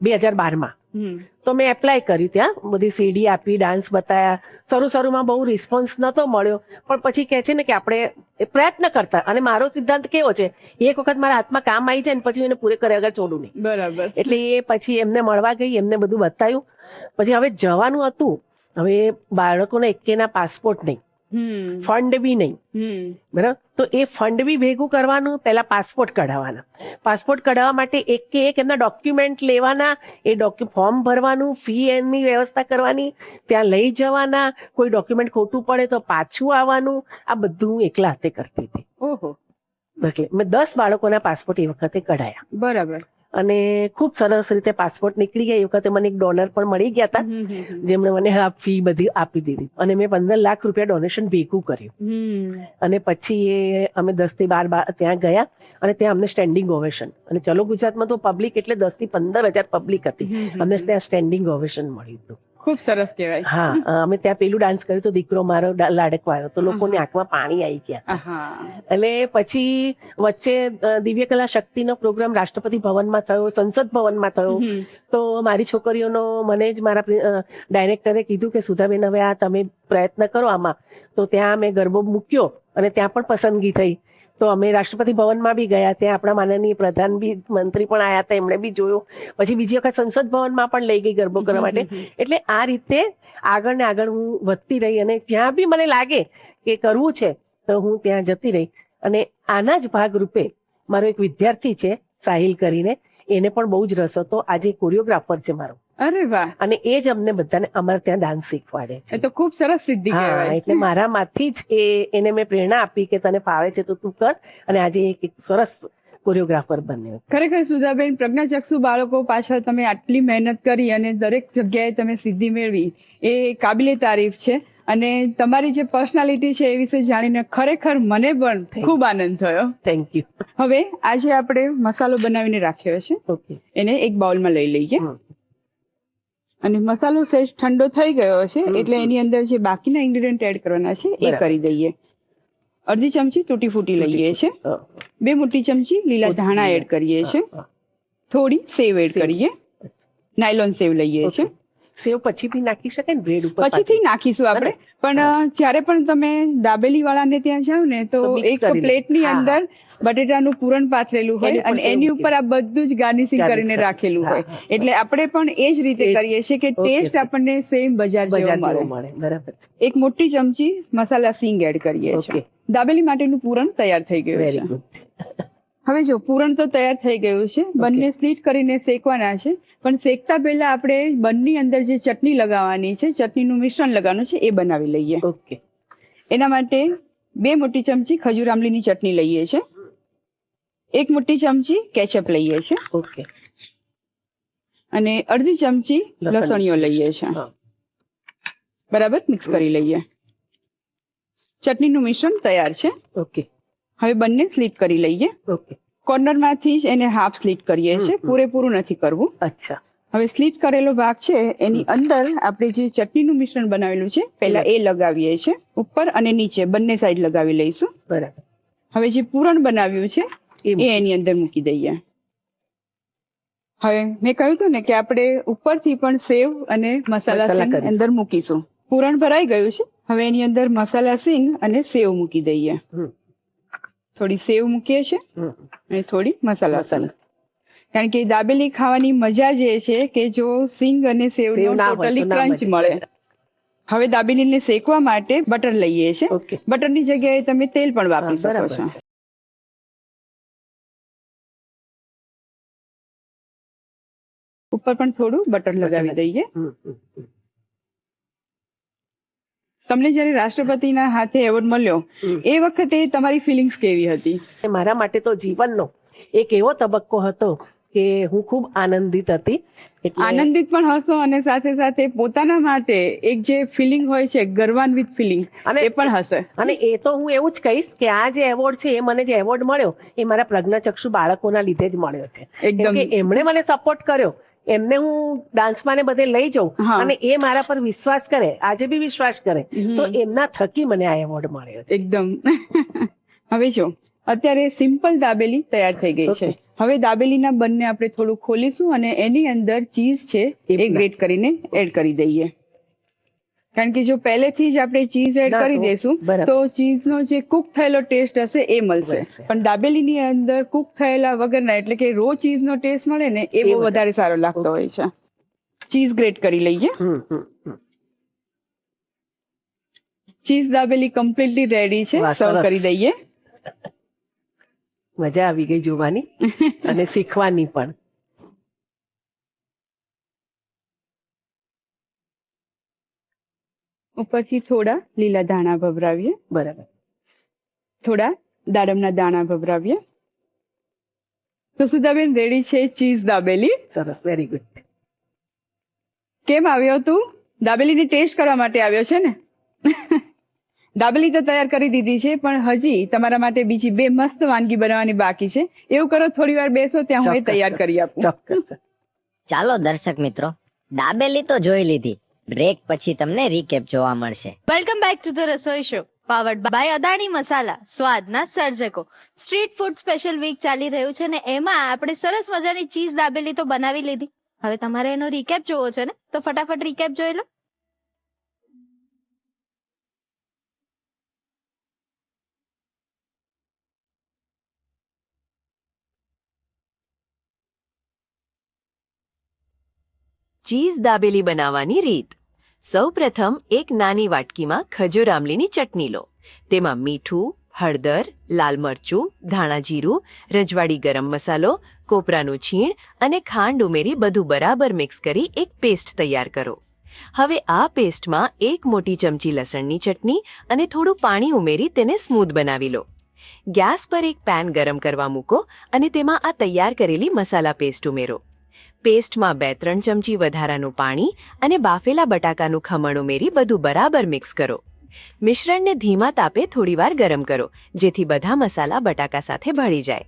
2012માં. હમ, તો મેં એપ્લાય કર્યું, ત્યાં બધી સીડી આપી, ડાન્સ બતાવ્યા. શરૂમાં બહુ રિસ્પોન્સ નતો મળ્યો, પણ પછી કહે છે ને કે આપણે પ્રયત્ન કરતા. અને મારો સિદ્ધાંત કેવો છે, એક વખત મારા હાથમાં કામ આવી જાય ને પછી એને પૂરે કર્યા વગર છોડું નહીં. બરાબર. એટલે એ પછી એમને મળવા ગઈ, એમને બધું બતાવ્યું. પછી હવે જવાનું હતું. હવે બાળકોને એકેના પાસપોર્ટ નહીં, હમ, ફંડ બી નહીં, હમ, બરાબર. તો એ ફંડ બી ભેગું કરવાનું, પહેલા પાસપોર્ટ કઢાવવાના. પાસપોર્ટ કઢાવવા માટે એક એમના ડોક્યુમેન્ટ લેવાના, એ ફોર્મ ભરવાનું, ફી એની વ્યવસ્થા કરવાની, ત્યાં લઈ જવાના, કોઈ ડોક્યુમેન્ટ ખોટું પડે તો પાછું આવવાનું. આ બધું હું એકલા હાથે કરતી હતી. ઓહો, એટલે મેં 10 બાળકોના પાસપોર્ટ એ વખતે કઢાયા બરાબર. અને ખૂબ સરસ રીતે પાસપોર્ટ નીકળી ગયા. એ વખતે મને એક ડોનર પણ મળી ગયા હતા, હમ, હમ, હમ. જેમણે મને આ ફી બધી આપી દીધી. અને મેં 15 લાખ રૂપિયા ડોનેશન ભેગું કર્યું. હમ, અને પછી એ અમે 10 થી 12 ત્યાં ગયા અને ત્યાં અમને સ્ટેન્ડિંગ ઓવેશન. અને ચલો ગુજરાતમાં તો પબ્લિક એટલે 10 થી 15,000 પબ્લિક હતી. અમને ત્યાં સ્ટેન્ડિંગ ઓવેશન મળ્યું હતું. ખૂબ સરસ કહેવાય. હા, અમે ત્યાં પેલું ડાન્સ કર્યું તો દીકરો મારો લાડકો આવ્યો તો લોકોની આંખમાં પાણી આવી ગયા. હા, એટલે પછી વચ્ચે દિવ્ય કલા શક્તિનો પ્રોગ્રામ રાષ્ટ્રપતિ ભવનમાં થયો, સંસદ ભવનમાં થયો. હમ, તો મારી છોકરીઓનો મને જ મારા ડાયરેક્ટરે કીધું કે સુધાબેન હવે આ તમે પ્રયત્ન કરો આમાં. તો ત્યાં મેં ગરબો મૂક્યો અને ત્યાં પણ પસંદગી થઈ. તો અમે રાષ્ટ્રપતિ ભવનમાં બી ગયા, ત્યાં આપણા માનનીય પ્રધાન બી મંત્રી પણ આવ્યા હતા, એમણે બી જોયો. પછી બીજી વખત સંસદ ભવનમાં પણ લઈ ગઈ ગરબો કરવા માટે. એટલે આ રીતે આગળ ને આગળ હું વધતી રહી, અને જ્યાં બી મને લાગે કે કરવું છે તો હું ત્યાં જતી રહી. અને આના જ ભાગરૂપે મારો એક વિદ્યાર્થી છે સાહિલ કરીને, એને પણ બહુ જ રસ હતો, આજે કોરિયોગ્રાફર છે મારો. અરે વાહ, અને એ જ અમને બધાને અમારે ત્યાં ડાન્સ શીખવાડે છે. એ તો ખૂબ સરસ સિદ્ધિ હા, કહેવાય. એટલે મારામાંથી જ એને મેં પ્રેરણા આપી કે તને ફાવે છે તો તું કર, અને આજે એક સરસ કોરિયોગ્રાફર બન્યો. ખરેખર સુધાબેન, પ્રજ્ઞાચક્ષુ બાળકો પાછળ તમે આટલી મહેનત કરી અને દરેક જગ્યાએ તમે સિદ્ધિ મેળવી, એ કાબિલે તારીફ છે. અને તમારી જે પર્સનાલિટી છે એ વિશે જાણીને ખરેખર મને પણ ખૂબ આનંદ થયો. Thank you. હવે આજે આપણે મસાલો બનાવીને રાખ્યો છે, ઓકે. એને એક બાઉલમાં લઈ લઈએ. અને મસાલો સહેજ ઠંડો થઈ ગયો છે એટલે એની અંદર જે બાકીના ઇન્ગ્રેડિયન્ટ એડ કરવાના છે એ કરી દઈએ. અડધી ચમચી તૂટી ફૂટી લઈએ છે, 2 મોટી ચમચી લીલા ધાણા એડ કરીએ છે, થોડી સેવ એડ કરીએ, નાયલોન સેવ લઈએ છે. સેવ પછી બી નાખી શકાય ને બ્રેડ ઉપર? પછીથી નાખીશું આપણે, પણ જ્યારે પણ તમે દાબેલી વાળાને ત્યાં જાવ ને તો તો mix એક કરી લે. પ્લેટની હા, અંદર બટેટાનું પૂરણ પાથરેલું હોય એની ઉપર અને સેવ એની મૂકી ઉપર આ બધું જ ગાર્નિશિંગ Garnish કરીને કરી. રાખેલું હા, હોય. હા. એટલે આપણે પણ એ જ રીતે એ જ. કરીએ છીએ કે Okay, ટેસ્ટ okay. આપણને સેમ બજાર બજાર જેવો જેવો મળે. મળે. બરાબર છે. એક મોટી ચમચી મસાલા સિંગ એડ કરીએ છીએ. Okay. દાબેલી માટેનું પૂરણ તૈયાર થઈ ગયું વેરી છે. ગુડ. હવે જો પૂરણ તો તૈયાર થઈ ગયું છે, બંને સ્લીટ કરીને શેકવાના છે. પણ શેકતા પહેલા આપણે બંની અંદર જે ચટણી લગાવવાની છે, ચટણીનું મિશ્રણ લગાવવાનું છે, એ બનાવી લઈએ. ઓકે. એના માટે 2 મોટી ચમચી ખજૂર આમલીની ચટણી લઈએ છે, 1 મોટી ચમચી કેચઅપ લઈએ છે, ઓકે. અને અડધી ચમચી લસણીઓ લઈએ છે. હા. બરાબર મિક્સ કરી લઈએ. ચટણીનું મિશ્રણ તૈયાર છે. ઓકે. હવે બંને સ્લીટ કરી લઈએ. ઓકે. કોર્નરમાંથી જ એને હાફ સ્લીટ કરીએ છીએ, પૂરેપૂરું નથી કરવું. અચ્છા. હવે સ્લીટ કરેલો ભાગ છે એની અંદર આપણે જે ચટણીનું મિશ્રણ બનાવેલું છે પહેલા એ લગાવીએ છીએ, ઉપર અને નીચે બંને સાઈડ લગાવી લઈશું. બરાબર. હવે જે પૂરણ બનાવ્યું છે એ એની અંદર મૂકી દઈએ. હવે મેં કહ્યું હતું ને કે આપણે ઉપરથી પણ સેવ અને મસાલા મસાલા સિંગ કરીશું. અંદર મૂકીશું. પૂરણ ભરાઈ ગયું છે, હવે એની અંદર મસાલા સિંગ અને સેવ મૂકી દઈએ. થોડી સેવ મૂકીએ છીએ અને થોડી મસાલા સિંગ. કારણ કે દાબેલી ખાવાની મજા જે છે કે જો સિંગ અને સેવ ના હોય ટોટલી તો ના ક્રંચ મજા. મળે. હવે દાબેલીને શેકવા માટે બટર લઈએ છીએ. ઓકે. બટરની જગ્યાએ તમે તેલ પણ વાપરી શકો બરાબર છો. છે. ઉપર પણ થોડું બટર લગાવી દઈએ. તમને જયારે રાષ્ટ્રપતિના હાથે એવોર્ડ મળ્યો એ વખતે તમારી ફિલિંગ્સ કેવી હતી? મારા માટે તો જીવનનો એક એવો તબક્કો હતો કે હું ખૂબ આનંદિત હતી. એટલે આનંદિત પણ હશો અને સાથે સાથે પોતાના માટે એક જે ફિલિંગ હોય છે ગર્વાન્વિત ફિલિંગ અને- એ પણ હશે. અને એ તો હું એવું જ કહીશ કે આ જે એવોર્ડ છે, એ મને જે એવોર્ડ મળ્યો એ મારા પ્રજ્ઞાચક્ષુ બાળકોના લીધે જ મળ્યો છે. એકદમ. કેમ કે એમણે મને સપોર્ટ કર્યો, એમને હું ડાન્સમાં ને બધે લઈ જાઉં હા. અને એ મારા પર વિશ્વાસ કરે, આજે બી વિશ્વાસ કરે, તો એમના થકી મને આ એવોર્ડ મળ્યો છે. એકદમ. હવે જો અત્યારે સિમ્પલ દાબેલી તૈયાર થઈ ગઈ છે. હવે દાબેલીના બંને આપણે થોડું ખોલીશું અને એની અંદર ચીઝ છે એ ગ્રેટ કરીને એડ કરી દઈએ. કારણ કે જો પહેલેથી જ આપણે ચીઝ એડ ના, કરી તો દેશું બરાબર. તો ચીઝનો જે કુક થયેલો ટેસ્ટ હશે એ મળશે. મળશે. પણ દાબેલીની અંદર કુક થયેલા વગરના એટલે કે રો ચીઝનો ટેસ્ટ મળે ને એ બહુ વધારે સારો લાગતો હોય છે. ચીઝ ગ્રેટ કરી લઈએ. ચીઝ દાબેલી કમ્પ્લીટલી રેડી છે. વાહ, સર્વ સરસ. કરી દઈએ. મજા આવી ગઈ જોવાની અને શીખવાની પણ. ઉપરથી થોડા લીલા ધાણા ભભરાવીએ, બરાબર. થોડા દાડમના દાણા ભભરાવીએ. તો સુધાબેન રેડી છે ચીઝ દાબેલી. સરસ, વેરી ગુડ. કેમ આવ્યો તું? દાબેલીની ટેસ્ટ કરવા માટે આવ્યો છે ને? દાબેલી તો તૈયાર કરી દીધી છે, પણ હજી તમારા માટે બીજી 2 મસ્ત વાનગી બનાવવાની બાકી છે. એવું કરો, થોડી વાર બેસો, ત્યાં હું એ તૈયાર કરી આપું. ચોક્કસ. ચાલો દર્શક મિત્રો, દાબેલી તો જોઈ લીધી, બ્રેક પછી તમને રીકેપ જોવા મળશે. Welcome back to the Rasoi show powered by Adani Masala, સ્વાદના સર્જકો. સ્ટ્રીટ ફૂડ સ્પેશિયલ વીક ચાલી રહ્યું છે ને એમાં આપણે સરસ મજાની ચીઝ દાબેલી તો બનાવી લીધી. હવે તમારે એનો રીકેપ જોવો છે ને, તો ફટાફટ રીકેપ જોઈ લો. ચીઝ દાબેલી બનાવવાની રીત. સૌપ્રથમ એક નાની વાટકીમાં ખજૂર આમલીની ચટણી લો. તેમાં મીઠું, હળદર, લાલ મરચું, ધાણા જીરું, રજવાડી ગરમ મસાલો, કોપરાનું છીણ અને ખાંડ ઉમેરી બધું બરાબર મિક્સ કરી એક પેસ્ટ તૈયાર કરો. હવે આ પેસ્ટમાં 1 મોટી ચમચી લસણની ચટણી અને થોડું પાણી ઉમેરી તેને સ્મૂધ બનાવી લો. ગેસ પર એક પેન ગરમ કરવા મૂકો અને તેમાં આ તૈયાર કરેલી મસાલા પેસ્ટ ઉમેરો. પેસ્ટમાં 2-3 ચમચી વધારાનું પાણી અને બાફેલા બટાકાનું ખમણ ઉમેરી બધું બરાબર મિક્સ કરો. મિશ્રણને ધીમા તાપે થોડીવાર ગરમ કરો જેથી બધા મસાલા બટાકા સાથે ભળી જાય.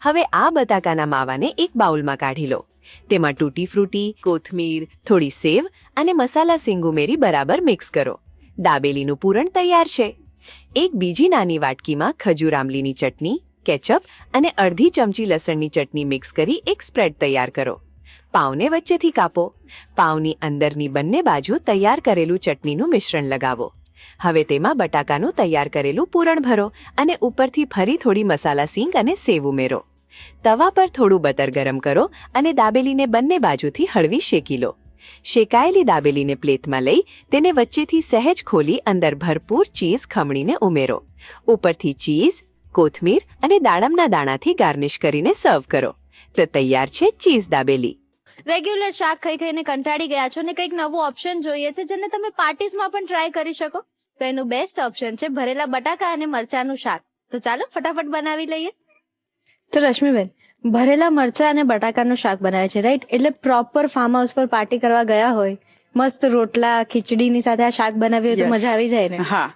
હવે આ બટાકાના માવાને એક બાઉલમાં કાઢી લો. તેમાં તૂટી ફ્રૂટી, કોથમીર, થોડી સેવ અને મસાલા સિંગ ઉમેરી બરાબર મિક્સ કરો. દાબેલીનું પૂરણ તૈયાર છે. એક બીજી નાની વાટકીમાં ખજૂર આમલીની ચટણી, કેચઅપ અને અડધી ચમચી લસણની ચટણી મિક્સ કરી એક સ્પ્રેડ તૈયાર કરો. પાવને વચ્ચેથી કાપો. પાવની અંદરની બંને બાજુ તૈયાર કરેલું ચટણીનું મિશ્રણ લગાવો. હવે તેમાં બટાકાનું તૈયાર કરેલું પૂરણ ભરો અને ઉપરથી ફરી થોડી મસાલા સિંગ અને સેવ ઉમેરો. તવા પર થોડું બટર ગરમ કરો અને દાબેલીને બંને બાજુથી હળવી શેકી લો. શેકાયેલી દાબેલીને પ્લેટમાં લઈ તેને વચ્ચેથી સહેજ ખોલી અંદર ભરપૂર ચીઝ ખમણીને ઉમેરો. ઉપરથી ચીઝ, કોથમીર અને દાડમના દાણાથી ગાર્નિશ કરીને સર્વ કરો. તો તૈયાર છે ચીઝ દાબેલી. રેગ્યુલર શાક ખાઈ ખાઈને કંટાળી ગયા છો ને કંઈક નવું ઓપ્શન જોઈએ છે જેને તમે પાર્ટીઝમાં પણ ટ્રાય કરી શકો, તો એનું બેસ્ટ ઓપ્શન છે ભરેલા બટાકા અને મરચાનું શાક. તો ચાલો ફટાફટ બનાવી લઈએ. તો રશ્મિબેન, ભરેલા મરચા અને બટાકાનું શાક બનાવે છે, રાઈટ? એટલે પ્રોપર ફાર્મ હાઉસ પર પાર્ટી કરવા ગયા હોય, મસ્ત રોટલા ખીચડીની સાથે આ શાક બનાવ્યું હોય તો મજા આવી જાય ને. હા.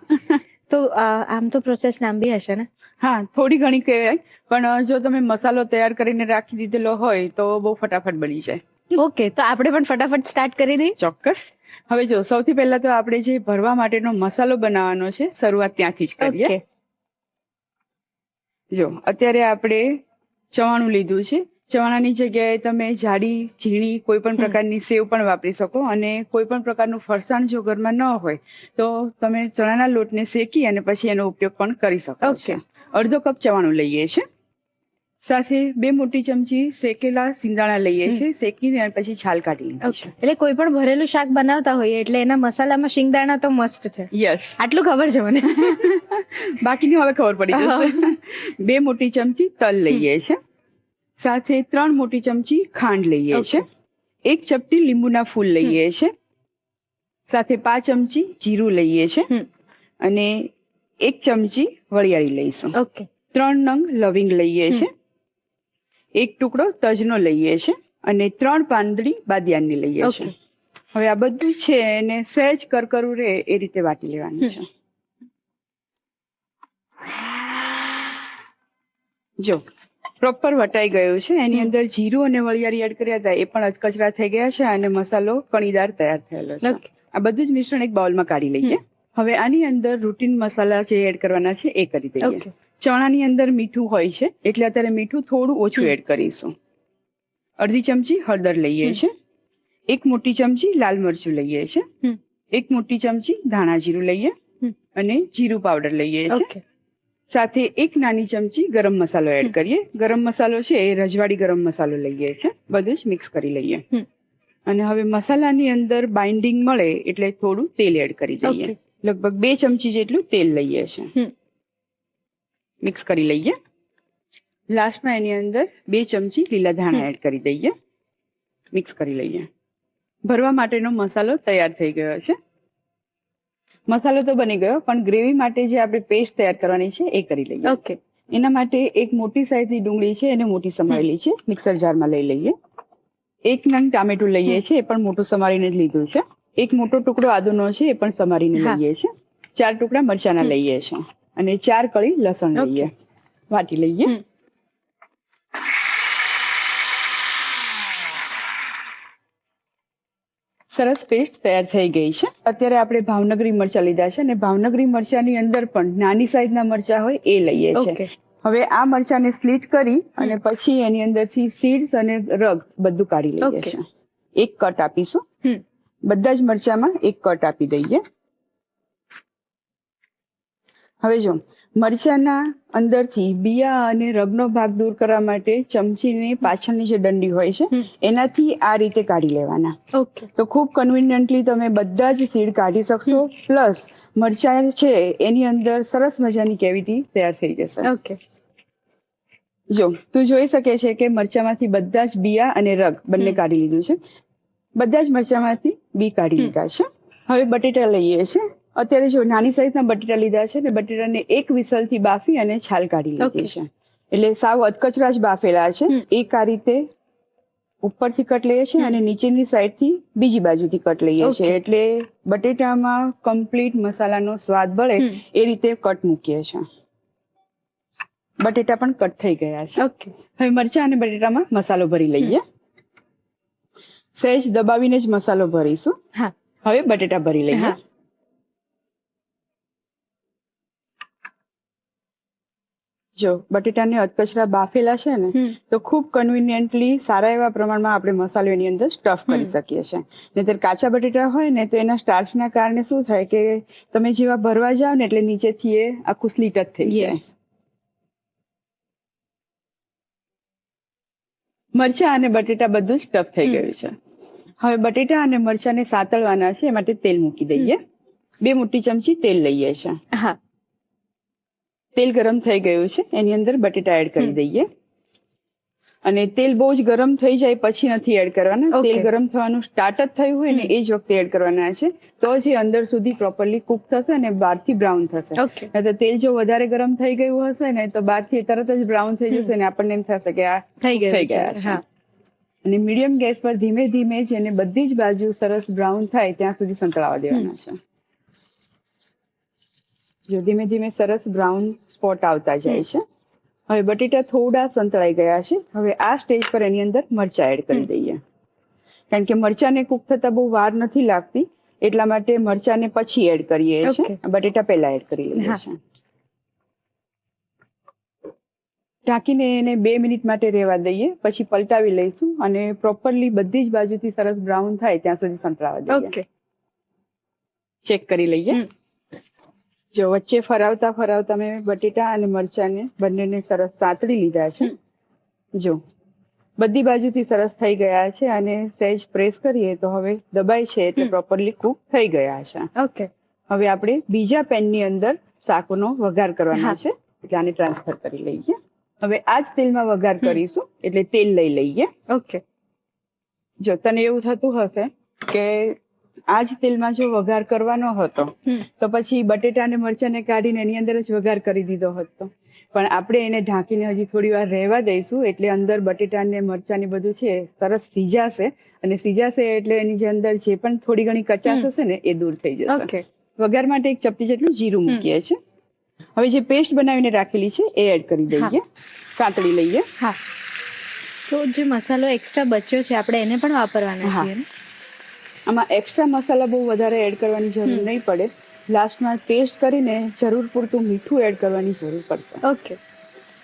તો આમ તો પ્રોસેસ લાંબી હશે ને? હા, થોડી ઘણી કહેવાય, પણ જો તમે મસાલો તૈયાર કરીને રાખી દીધેલો હોય તો બહુ ફટાફટ બની જાય. ઓકે, તો આપણે પણ ફટાફટ સ્ટાર્ટ કરી દઈએ. ચોક્કસ. હવે જો સૌથી પહેલા તો આપણે જે ભરવા માટેનો મસાલો બનાવવાનો છે, શરૂઆત ત્યાંથી જ કરીએ. ઓકે. જો અત્યારે આપણે ચવાણું લીધું છે. ચવાણાની જગ્યાએ તમે જાડી, ઝીણી કોઈ પણ પ્રકારની સેવ પણ વાપરી શકો અને કોઈ પણ પ્રકારનું ફરસાણ જો ઘરમાં ન હોય તો તમે ચણાના લોટને શેકી અને પછી એનો ઉપયોગ પણ કરી શકો છો. અડધો કપ ચવાણું લઈએ છીએ. સાથે 2 મોટી ચમચી શેકેલા સિંગાણા લઈએ છીએ. શેકીને અને પછી છાલ કાઢી લઈએ છીએ. એટલે કોઈ પણ ભરેલું શાક બનાવતા હોઈએ એટલે એના મસાલામાં શિંગદાણા તો મસ્ત છે. યસ, આટલું ખબર છે મને. બાકીની હવે ખબર પડી જશે. 2 મોટી ચમચી તલ લઈએ છીએ. સાથે 3 મોટી ચમચી ખાંડ લઈએ છીએ. 1 ચપટી લીંબુના ફૂલ લઈએ છીએ. સાથે 5 ચમચી જીરું લઈએ છીએ અને 1 ચમચી વરિયાળી લઈશું. ઓકે. 3 નંગ લવિંગ લઈએ છીએ. 1 ટુકડો તજનો લઈએ છીએ અને 3 પાંદડી બાદિયાની લઈએ છીએ. હવે આ બધું છે એને સહેજ કરકરું રહે એ રીતે વાટી લેવાનું છે. જો પ્રોપર વટાઈ ગયું છે. એની અંદર જીરું અને વરિયાળી એડ કર્યા હતા, એ પણ અધકચરા થઈ ગયા છે અને મસાલો કણીદાર તૈયાર થયેલો છે. આ બધું જ મિશ્રણ એક બાઉલમાં કાઢી લઈએ. હવે આની અંદર રૂટીન મસાલા જે એડ કરવાના છે એ કરી દઈએ. ચણાની અંદર મીઠું હોય છે એટલે અત્યારે મીઠું થોડું ઓછું એડ કરીશું. અડધી ચમચી હળદર લઈએ છીએ. 1 મોટી ચમચી લાલ મરચું લઈએ છીએ. 1 મોટી ચમચી ધાણા જીરું લઈએ અને જીરું પાવડર લઈએ છીએ. સાથે 1 નાની ચમચી ગરમ મસાલો એડ કરીએ. ગરમ મસાલો છે એ રજવાડી ગરમ મસાલો લઈએ છીએ. બધું જ મિક્સ કરી લઈએ અને હવે મસાલાની અંદર બાઇન્ડિંગ મળે એટલે થોડું તેલ એડ કરી દઈએ. લગભગ 2 ચમચી જેટલું તેલ લઈએ છીએ. મિક્સ કરી લઈએ. લાસ્ટમાં એની અંદર 2 ચમચી લીલા ધાણા એડ કરી દઈએ. મિક્સ કરી લઈએ. ભરવા માટેનો મસાલો તૈયાર થઈ ગયો છે. મસાલો તો બની ગયો, પણ ગ્રેવી માટે જે આપણે પેસ્ટ તૈયાર કરવાની છે એ કરી લઈએ. ઓકે. એના માટે 1 મોટી સાઈઝની ડુંગળી છે એને મોટી સમારેલી છે, મિક્સર જારમાં લઈ લઈએ. 1 નંગ ટામેટું લઈએ છીએ, એ પણ મોટું સમારીને જ લીધું છે. 1 મોટો ટુકડો આદુનો છે એ પણ સમારીને લઈએ છીએ. 4 ટુકડા મરચાના લઈએ છીએ અને 4 કળી લસણ લઈએ. વાટી લઈએ. સરસ પેસ્ટ તૈયાર થઈ ગઈ છે. અત્યારે આપણે ભાવનગરી મરચા લીધા છે અને ભાવનગરી મરચાની અંદર પણ નાની સાઈઝના મરચા હોય એ લઈએ છીએ. હવે આ મરચાને સ્લીટ કરી અને પછી એની અંદરથી સીડ્સ અને રગ બધું કાઢી લઈએ છીએ. 1 કટ આપીશું. બધા જ મરચામાં 1 કટ આપી દઈએ. હવે જો મરચાના અંદરથી બિયા અને રગનો ભાગ દૂર કરવા માટે ચમચીની પાછળની જે દંડી હોય છે એનાથી આ રીતે કાઢી લેવાના. ઓકે. તો ખૂબ કન્વિનિયન્ટલી તમે બધા જ સીડ કાઢી શકશો. પ્લસ મરચાં છે એની અંદર સરસ મજાની કેવિટી તૈયાર થઈ જશે. ઓકે. જો તું જોઈ શકે છે કે મરચામાંથી બધા જ બિયા અને રગ બંને કાઢી લીધું છે. બધા જ મરચામાંથી બી કાઢી લીધા છે. હવે બટેટા લઈએ છે. અત્યારે જો નાની સાઈઝના બટેટા લીધા છે ને બટેટાને એક વિસલથી બાફી અને છાલ કાઢી લીધી છે. એટલે સાવ અધકચરા જ બાફેલા છે. એક આ રીતે ઉપરથી કટ લઈએ છીએ અને નીચેની સાઈડથી બીજી બાજુથી કટ લઈએ છીએ. એટલે બટેટામાં કમ્પ્લીટ મસાલાનો સ્વાદ મળે એ રીતે કટ મૂકીએ છીએ. બટેટા પણ કટ થઈ ગયા છે. ઓકે. હવે મરચાં અને બટેટામાં મસાલો ભરી લઈએ. સહેજ દબાવીને જ મસાલો ભરીશું. હા. હવે બટેટા ભરી લઈએ. હા. જો બટેટાને અધકચરા બાફેલા છે ને તો ખૂબ કન્વિનિયન્ટલી સારા એવા પ્રમાણમાં આપણે મસાલો એની અંદર સ્ટફ કરી શકીએ છીએ. નહીંતર કાચા બટેટા હોય ને તો એના સ્ટાર્ચના કારણે શું થાય કે તમે જેવા ભરવા જાવ ને એટલે નીચેથી એ આખું સ્લીટ જ થઈ જાય. મરચાં અને બટેટા બધું સ્ટફ થઈ ગયું છે. હવે બટેટા અને મરચાંને સાતળવાના છે એ માટે તેલ મૂકી દઈએ. 2 મોટી ચમચી તેલ લઈએ છીએ. હા. તેલ ગરમ થઈ ગયું છે એની અંદર બટેટા એડ કરી દઈએ. અને તેલ બહુ જ ગરમ થઈ જાય પછી નથી એડ કરવાના. તેલ ગરમ થવાનું સ્ટાર્ટ જ થયું હોય ને એ જ વખતે એડ કરવાના છે. તો જ એ અંદર સુધી પ્રોપરલી કુક થશે અને બહારથી બ્રાઉન થશે. તો તેલ જો વધારે ગરમ થઈ ગયું હશે ને તો બહારથી તરત જ બ્રાઉન થઈ જશે ને આપણને એમ થશે કે આ થઈ ગયા છે. અને મીડિયમ ગેસ પર ધીમે ધીમે જ એને બધી જ બાજુ સરસ બ્રાઉન થાય ત્યાં સુધી સંતળાવા દેવાના છે. જો ધીમે ધીમે સરસ બ્રાઉન સ્પોટ આવતા જાય છે. હવે બટેટા થોડા સંતળાઈ ગયા છે. હવે આ સ્ટેજ પર એની અંદર મરચાં એડ કરી દઈએ. કારણ કે મરચાંને કુક થતા બહુ વાર નથી લાગતી એટલા માટે મરચાંને પછી એડ કરીએ છીએ. બટેટા પહેલા એડ કરી લઈએ છીએ. ઢાંકીને એને 2 મિનિટ માટે રહેવા દઈએ. પછી પલટાવી લઈશું અને પ્રોપરલી બધી જ બાજુથી સરસ બ્રાઉન થાય ત્યાં સુધી સંતળાવા દઈએ. ચેક કરી લઈએ. જો વચ્ચે ફરાવતા ફરાવતા મેં બટેટા અને મરચાંને બંનેને સરસ સાતળી લીધા છે. જો બધી બાજુથી સરસ થઈ ગયા છે અને સહેજ પ્રેસ કરીએ તો હવે દબાય છે એટલે પ્રોપરલી કુક થઈ ગયા છે. ઓકે. હવે આપણે બીજા પેનની અંદર શાકનો વઘાર કરવાનો છે એટલે આને ટ્રાન્સફર કરી લઈએ. હવે આ જ તેલમાં વઘાર કરીશું એટલે તેલ લઈ લઈએ. ઓકે. જો તને એવું થતું હશે કે આ જ તેલમાં જો વઘાર કરવાનો હતો તો પછી બટેટા અને મરચાંને કાઢીને એની અંદર જ વઘાર કરી દીધો હતો. પણ આપણે એને ઢાંકીને હજી થોડી વાર રહેવા દઈશું એટલે અંદર બટેટા અને મરચાંને બધું છે સરસ સીજાશે અને સીજાશે એટલે એની જે અંદર જે પણ થોડી ઘણી કચાશ હશે ને એ દૂર થઈ જશે. વઘાર માટે 1 ચપટી જેટલું જીરું મૂકીએ છીએ. હવે જે પેસ્ટ બનાવીને રાખેલી છે એ એડ કરી દઈએ. સાંતળી લઈએ. હા. તો જે મસાલો એક્સ્ટ્રા બચ્યો છે આપણે એને પણ વાપરવાના છીએ ને? આમાં એક્સ્ટ્રા મસાલા બહુ વધારે એડ કરવાની જરૂર નહીં પડે. લાસ્ટમાં ટેસ્ટ કરીને જરૂર પૂરતું મીઠું એડ કરવાની જરૂર પડશે. ઓકે.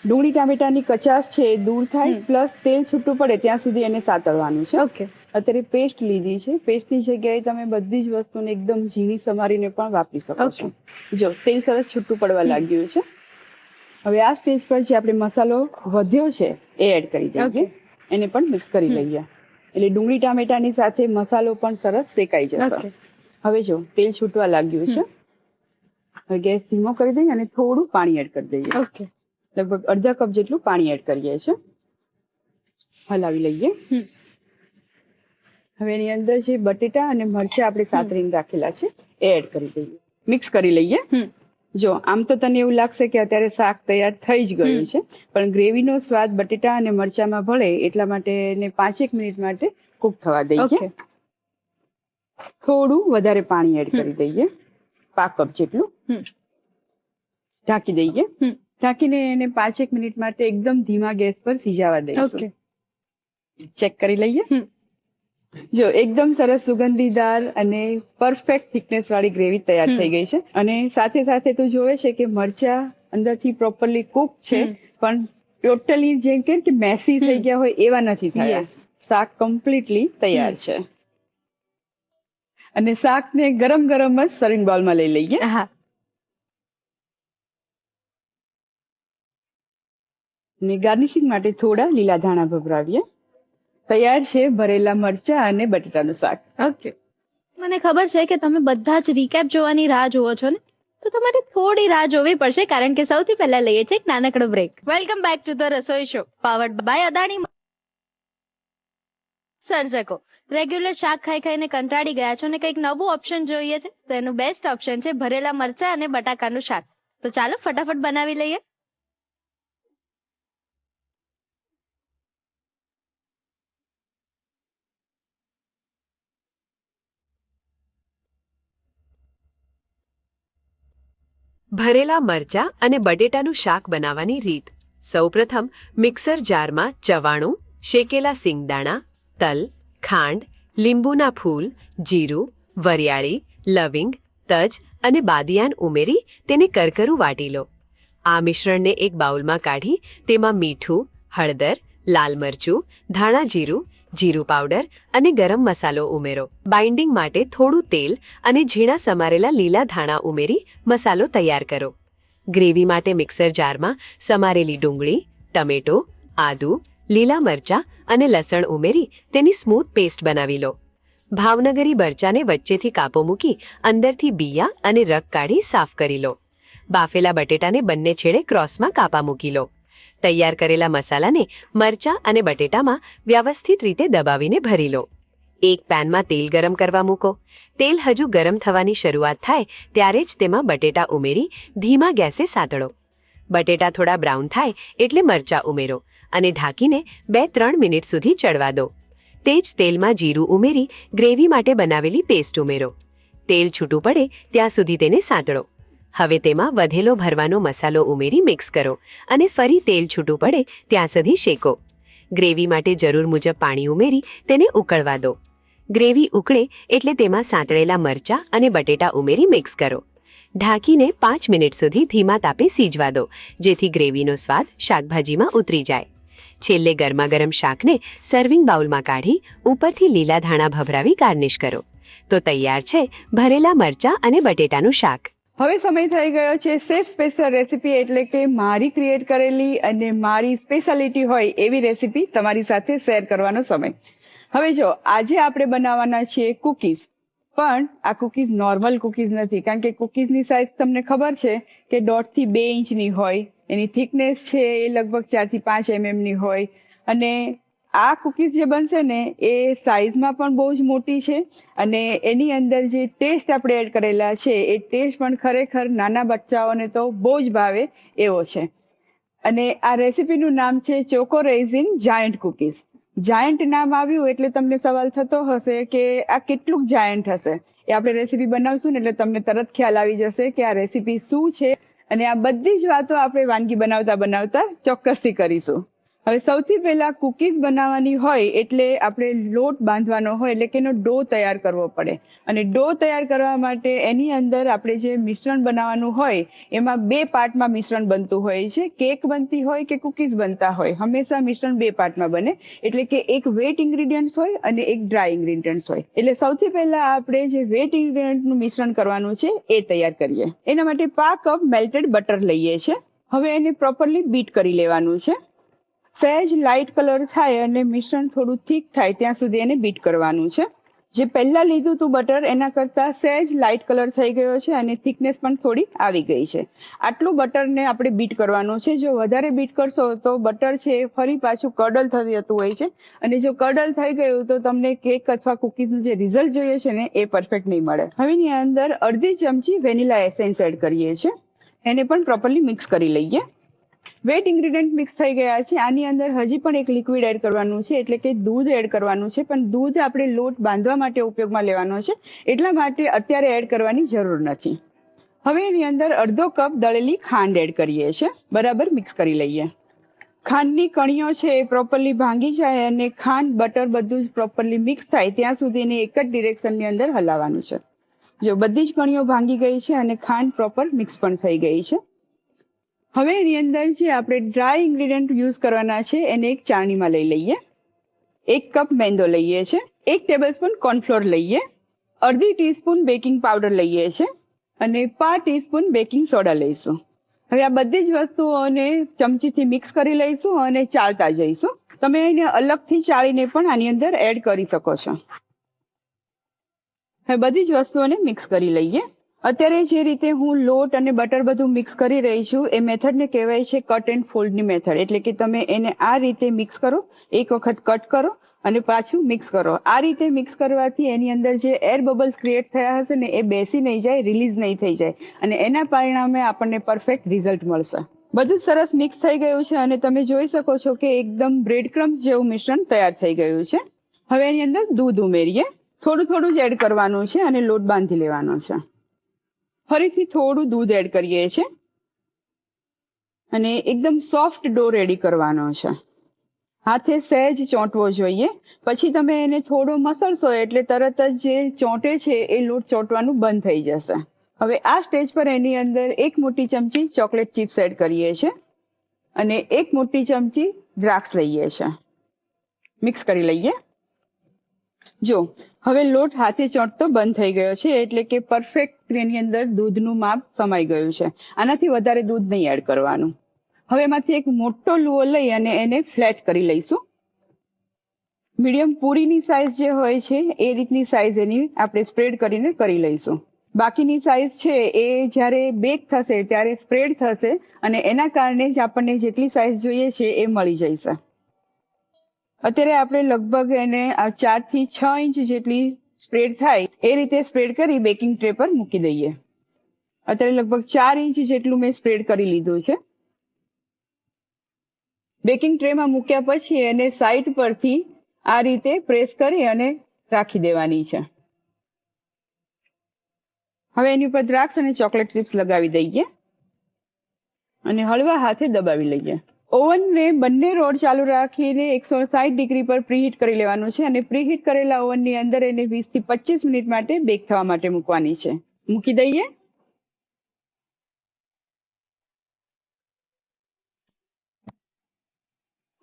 ડુંગળી ટામેટાની કચાશ છે એ દૂર થાય પ્લસ તેલ છૂટું પડે ત્યાં સુધી એને સાતળવાનું છે. ઓકે. અત્યારે પેસ્ટ લીધી છે. પેસ્ટની જગ્યાએ તમે બધી જ વસ્તુને એકદમ ઝીણી સમારીને પણ વાપરી શકો છો. જો તેલ સરસ છૂટું પડવા લાગ્યું છે. હવે આ સ્ટેજ પર જે આપણે મસાલો વધ્યો છે એ એડ કરી દઈએ. એને પણ મિક્સ કરી લઈએ એટલે ડુંગળી ટામેટાની સાથે મસાલો પણ સરસ શેકાઈ જશે. હવે જો તેલ છૂટવા લાગ્યું છે. હવે ગેસ ધીમો કરી દઈએ અને થોડું પાણી એડ કરી દઈએ. લગભગ અડધા કપ જેટલું પાણી એડ કરીએ છીએ. હલાવી લઈએ. હવે એની અંદર જે બટેટા અને મરચાં આપણે સાતરીને રાખેલા છે એ એડ કરી દઈએ. મિક્સ કરી લઈએ. જો આમ તો તને એવું લાગશે કે અત્યારે શાક તૈયાર થઈ જ ગયું છે પણ ગ્રેવીનો સ્વાદ બટેટા અને મરચાંમાં ભળે એટલા માટે એને 5-1 મિનિટ માટે કુક થવા દઈએ. થોડું વધારે પાણી એડ કરી દઈએ. 1/2 કપ જેટલું. ઢાંકી દઈએ. ઢાંકીને એને 5-1 મિનિટ માટે એકદમ ધીમા ગેસ પર સિજાવા દઈશું. ચેક કરી લઈએ. જો એકદમ સરસ સુગંધીદાર અને પરફેક્ટ થિકનેસ વાળી ગ્રેવી તૈયાર થઈ ગઈ છે અને સાથે સાથે તું જોવે છે કે મરચા અંદરથી પ્રોપરલી કુક છે પણ ટોટલી જેમ કે મેસી થઈ ગયા હોય એવા નથી થયા. શાક કમ્પ્લીટલી તૈયાર છે અને શાકને ગરમ ગરમ જ સર્વિંગ બાઉલમાં લઈ લઈએ. અને ગાર્નિશિંગ માટે થોડા લીલા ધાણા ભભરાવીએ. તૈયાર છે ભરેલા મરચા અને બટેટાનું શાક. ઓકે, મને ખબર છે કે તમે બધા જ રીકેપ જોવાની રાહ જુઓ છો ને, તો તમારે થોડી રાહ જોવી પડશે, કારણ કે સૌથી પહેલા લઈએ છીએ એક નાનકડો break. Welcome back to the Rasoi show, powered by Adani. સર્જકો રેગ્યુલર શાક ખાઈ ખાઈને કંટાળી ગયા છો ને કંઈક નવું ઓપ્શન જોઈએ છે, તો એનું બેસ્ટ ઓપ્શન છે ભરેલા મરચા અને બટાકાનું શાક. તો ચાલો ફટાફટ બનાવી લઈએ. ભરેલા મરચાં અને બટેટાનું શાક બનાવવાની રીત. સૌપ્રથમ મિક્સર જારમાં ચવાણું, શેકેલા સિંગદાણા, તલ, ખાંડ, લીંબુના ફૂલ, જીરું, વરિયાળી, લવિંગ, તજ અને બાદિયાન ઉમેરી તેને કરકરું વાટી લો. આ મિશ્રણને એક બાઉલમાં કાઢી તેમાં મીઠું, હળદર, લાલ મરચું, ધાણા જીરું, જીરું પાવડર અને ગરમ મસાલો ઉમેરો. બાઇન્ડિંગ માટે થોડું તેલ અને ઝીણા સમારેલા લીલા ધાણા ઉમેરી મસાલો તૈયાર કરો. ગ્રેવી માટે મિક્સર જારમાં સમારેલી ડુંગળી, ટમેટો, આદુ, લીલા મરચાં અને લસણ ઉમેરી તેની સ્મૂથ પેસ્ટ બનાવી લો. ભાવનગરી મરચાંને વચ્ચેથી કાપો મૂકી અંદરથી બિયા અને રગ કાઢી સાફ કરી લો. બાફેલા બટેટાને બંને છેડે ક્રોસમાં કાપા મૂકી લો. તૈયાર કરેલા મસાલાને મરચાં અને બટેટામાં વ્યવસ્થિત રીતે દબાવીને ભરી લો. એક પેનમાં તેલ ગરમ કરવા મૂકો. તેલ હજુ ગરમ થવાની શરૂઆત થાય ત્યારે જ તેમાં બટેટા ઉમેરી ધીમા ગેસે સાતળો. બટેટા થોડા બ્રાઉન થાય એટલે મરચાં ઉમેરો અને ઢાંકીને 2-3 મિનિટ સુધી ચડવા દો. તે જ તેલમાં જીરું ઉમેરી ગ્રેવી માટે બનાવેલી પેસ્ટ ઉમેરો. તેલ છૂટું પડે ત્યાં સુધી તેને સાંતળો. હવે તેમાં વધેલો ભરવાનો મસાલો ઉમેરી મિક્સ કરો અને ફરી તેલ છૂટું પડે ત્યાં સુધી શેકો. ગ્રેવી માટે જરૂર મુજબ પાણી ઉમેરી તેને ઉકળવા દો. ગ્રેવી ઉકળે એટલે તેમાં સાંતળેલા મરચાં અને બટેટા ઉમેરી મિક્સ કરો. ઢાંકીને 5 મિનિટ સુધી ધીમા તાપે સીજવા દો, જેથી ગ્રેવીનો સ્વાદ શાકભાજીમાં ઉતરી જાય. છેલ્લે ગરમાગરમ શાકને સર્વિંગ બાઉલમાં કાઢી ઉપરથી લીલા ધાણા ભભરાવી ગાર્નિશ કરો. તો તૈયાર છે ભરેલા મરચાં અને બટેટાનું શાક. હવે સમય થઈ ગયો છે સેફ સ્પેશિયલ રેસીપી, એટલે કે મારી ક્રિએટ કરેલી અને મારી સ્પેશિયાલિટી હોય એવી રેસીપી તમારી સાથે શેર કરવાનો સમય. હવે જો આજે આપણે બનાવવાના છીએ કુકીઝ, પણ આ કુકીઝ નોર્મલ કુકીઝ નથી, કારણ કે કુકીઝની સાઇઝ તમને ખબર છે કે 1.5 થી 2 ઇંચની હોય. એની થિકનેસ છે એ લગભગ 4 થી 5 mm હોય. અને આ કુકીઝ જે બનશે ને એ સાઇઝમાં પણ બહુ જ મોટી છે અને એની અંદર જે ટેસ્ટ આપણે એડ કરેલા છે એ ટેસ્ટ પણ ખરેખર નાના બચ્ચાઓને તો બહુ જ ભાવે એવો છે. અને આ રેસીપીનું નામ છે ચોકો રેઝિન જાયન્ટ કુકીઝ. જાયન્ટ નામ આવ્યું એટલે તમને સવાલ થતો હશે કે આ કેટલું જાયન્ટ હશે. એ આપણે રેસીપી બનાવશું ને એટલે તમને તરત ખ્યાલ આવી જશે કે આ રેસીપી શું છે, અને આ બધી જ વાતો આપણે વાનગી બનાવતા ચોક્કસથી કરીશું. હવે સૌથી પહેલા કુકીઝ બનાવવાની હોય એટલે આપણે લોટ બાંધવાનો હોય, એટલે કે એનો ડો તૈયાર કરવો પડે. અને ડો તૈયાર કરવા માટે એની અંદર આપણે જે મિશ્રણ બનાવવાનું હોય એમાં 2 પાર્ટમાં મિશ્રણ બનતું હોય છે. કેક બનતી હોય કે કુકીઝ બનતા હોય, હંમેશા મિશ્રણ 2 પાર્ટમાં બને. એટલે કે એક વેટ ઇન્ગ્રીડિયન્ટ્સ હોય અને એક ડ્રાય ઇન્ગ્રીડિયન્ટ્સ હોય. એટલે સૌથી પહેલા આપણે જે વેટ ઇન્ગ્રીડિયન્ટનું મિશ્રણ કરવાનું છે એ તૈયાર કરીએ. એના માટે 5 કપ મેલ્ટેડ બટર લઈએ છીએ. હવે એને પ્રોપરલી બીટ કરી લેવાનું છે. સહેજ લાઇટ કલર થાય અને મિશ્રણ થોડું થીક થાય ત્યાં સુધી એને બીટ કરવાનું છે. જે પહેલા લીધું હતું બટર એના કરતાં સહેજ લાઇટ કલર થઈ ગયો છે અને થિકનેસ પણ થોડી આવી ગઈ છે. આટલું બટરને આપણે બીટ કરવાનું છે. જો વધારે બીટ કરશો તો બટર છે ફરી પાછું કર્ડલ થઈ જતું હોય છે, અને જો કર્ડલ થઈ ગયું તો તમને કેક અથવા કુકીઝનું જે રિઝલ્ટ જોઈએ છે ને એ પરફેક્ટ નહીં મળે. હવે એની અંદર અડધી ચમચી વેનીલા એસેન્સ એડ કરીએ છીએ. એને પણ પ્રોપરલી મિક્સ કરી લઈએ. વેટ ઇન્ગ્રીડિયન્ટ મિક્સ થઈ ગયા છે. આની અંદર હજી પણ એક લિક્વિડ એડ કરવાનું છે, એટલે કે દૂધ એડ કરવાનું છે. પણ દૂધ આપણે લોટ બાંધવા માટે ઉપયોગમાં લેવાનો છે, એટલા માટે અત્યારે એડ કરવાની જરૂર નથી. હવે એની અંદર અડધો કપ દળેલી ખાંડ એડ કરીએ છીએ. બરાબર મિક્સ કરી લઈએ. ખાંડની કણીઓ છે એ પ્રોપરલી ભાંગી જાય અને ખાંડ બટર બધું જ પ્રોપરલી મિક્સ થાય ત્યાં સુધી એને એક જ ડિરેક્શનની અંદર હલાવવાનું છે. જો બધી જ કણીઓ ભાંગી ગઈ છે અને ખાંડ પ્રોપર મિક્સ પણ થઈ ગઈ છે. હવે એની અંદર જે આપણે ડ્રાય ઇન્ગ્રીડિયન્ટ યુઝ કરવાના છે એને એક ચાળણીમાં લઈ લઈએ. 1 કપ મેંદો લઈએ છીએ. 1 ટેબલસ્પૂન કોર્નફ્લોર લઈએ. અડધી ટીસ્પૂન બેકિંગ પાવડર લઈએ છીએ અને 1/4 ટીસ્પૂન બેકિંગ સોડા લઈશું. હવે આ બધી જ વસ્તુઓને ચમચીથી મિક્સ કરી લઈશું અને ચાળતા જઈશું. તમે એને અલગથી ચાળીને પણ આની અંદર એડ કરી શકો છો. હવે બધી જ વસ્તુઓને મિક્સ કરી લઈએ. અત્યારે જે રીતે હું લોટ અને બટર બધું મિક્સ કરી રહી છું એ મેથડને કહેવાય છે કટ એન્ડ ફોલ્ડની મેથડ. એટલે કે તમે એને આ રીતે મિક્સ કરો, એક વખત કટ કરો અને પાછું મિક્સ કરો. આ રીતે મિક્સ કરવાથી એની અંદર જે એર બબલ્સ ક્રિએટ થયા હશે ને એ બેસી નહીં જાય, રિલીઝ નહીં થઈ જાય અને એના પરિણામે આપણને પરફેક્ટ રિઝલ્ટ મળશે. બધું સરસ મિક્સ થઈ ગયું છે અને તમે જોઈ શકો છો કે એકદમ બ્રેડ ક્રમ્સ જેવું મિશ્રણ તૈયાર થઈ ગયું છે. હવે એની અંદર દૂધ ઉમેરીએ. થોડું થોડું જ એડ કરવાનું છે અને લોટ બાંધી લેવાનો છે. ફરીથી થોડું દૂધ એડ કરીએ છીએ અને એકદમ સોફ્ટ ડો રેડી કરવાનો છે. હાથે સહેજ ચોંટવો જોઈએ. પછી તમે એને થોડો મસળશો એટલે તરત જ જે ચોંટે છે એ લોટ ચોંટવાનું બંધ થઈ જશે. હવે આ સ્ટેજ પર એની અંદર 1 મોટી ચમચી ચોકલેટ ચિપ્સ એડ કરીએ છીએ અને 1 મોટી ચમચી દ્રાક્ષ લઈએ છીએ. મિક્સ કરી લઈએ. જો હવે લોટ હાથે ચોંટતો બંધ થઈ ગયો છે એટલે કે પરફેક્ટ એની અંદર દૂધનું માપ સમાઈ ગયું છે. આનાથી વધારે દૂધ નહીં એડ કરવાનું. હવે એમાંથી એક મોટો લુઓ લઈ અને એને ફ્લેટ કરી લઈશું. મીડિયમ પૂરીની સાઈઝ જે હોય છે એ રીતની સાઈઝ એની આપણે સ્પ્રેડ કરીને કરી લઈશું. બાકીની સાઈઝ છે એ જ્યારે બેક થશે ત્યારે સ્પ્રેડ થશે અને એના કારણે જ આપણને જેટલી સાઈઝ જોઈએ છે એ મળી જશે. અત્યારે આપણે લગભગ એને 4 થી 6 ઇંચ જેટલી સ્પ્રેડ થાય એ રીતે સ્પ્રેડ કરી બેકિંગ ટ્રે પર મૂકી દઈએ. અત્યારે લગભગ 4 ઇંચ જેટલું મેં સ્પ્રેડ કરી લીધું છે. બેકિંગ ટ્રેમાં મૂક્યા પછી એને સાઈડ પરથી આ રીતે પ્રેસ કરી અને રાખી દેવાની છે. હવે એની ઉપર દ્રાક્ષ અને ચોકલેટ ચિપ્સ લગાવી દઈએ અને હળવા હાથે દબાવી લઈએ. ઓવનને બંને રોડ ચાલુ રાખીને 160 ડિગ્રી પર પ્રીહીટ કરી લેવાનું છે અને પ્રીહીટ કરેલા ઓવનની અંદર એને 20 થી 25 મિનિટ માટે બેક થવા માટે મૂકવાની છે. મૂકી દઈએ.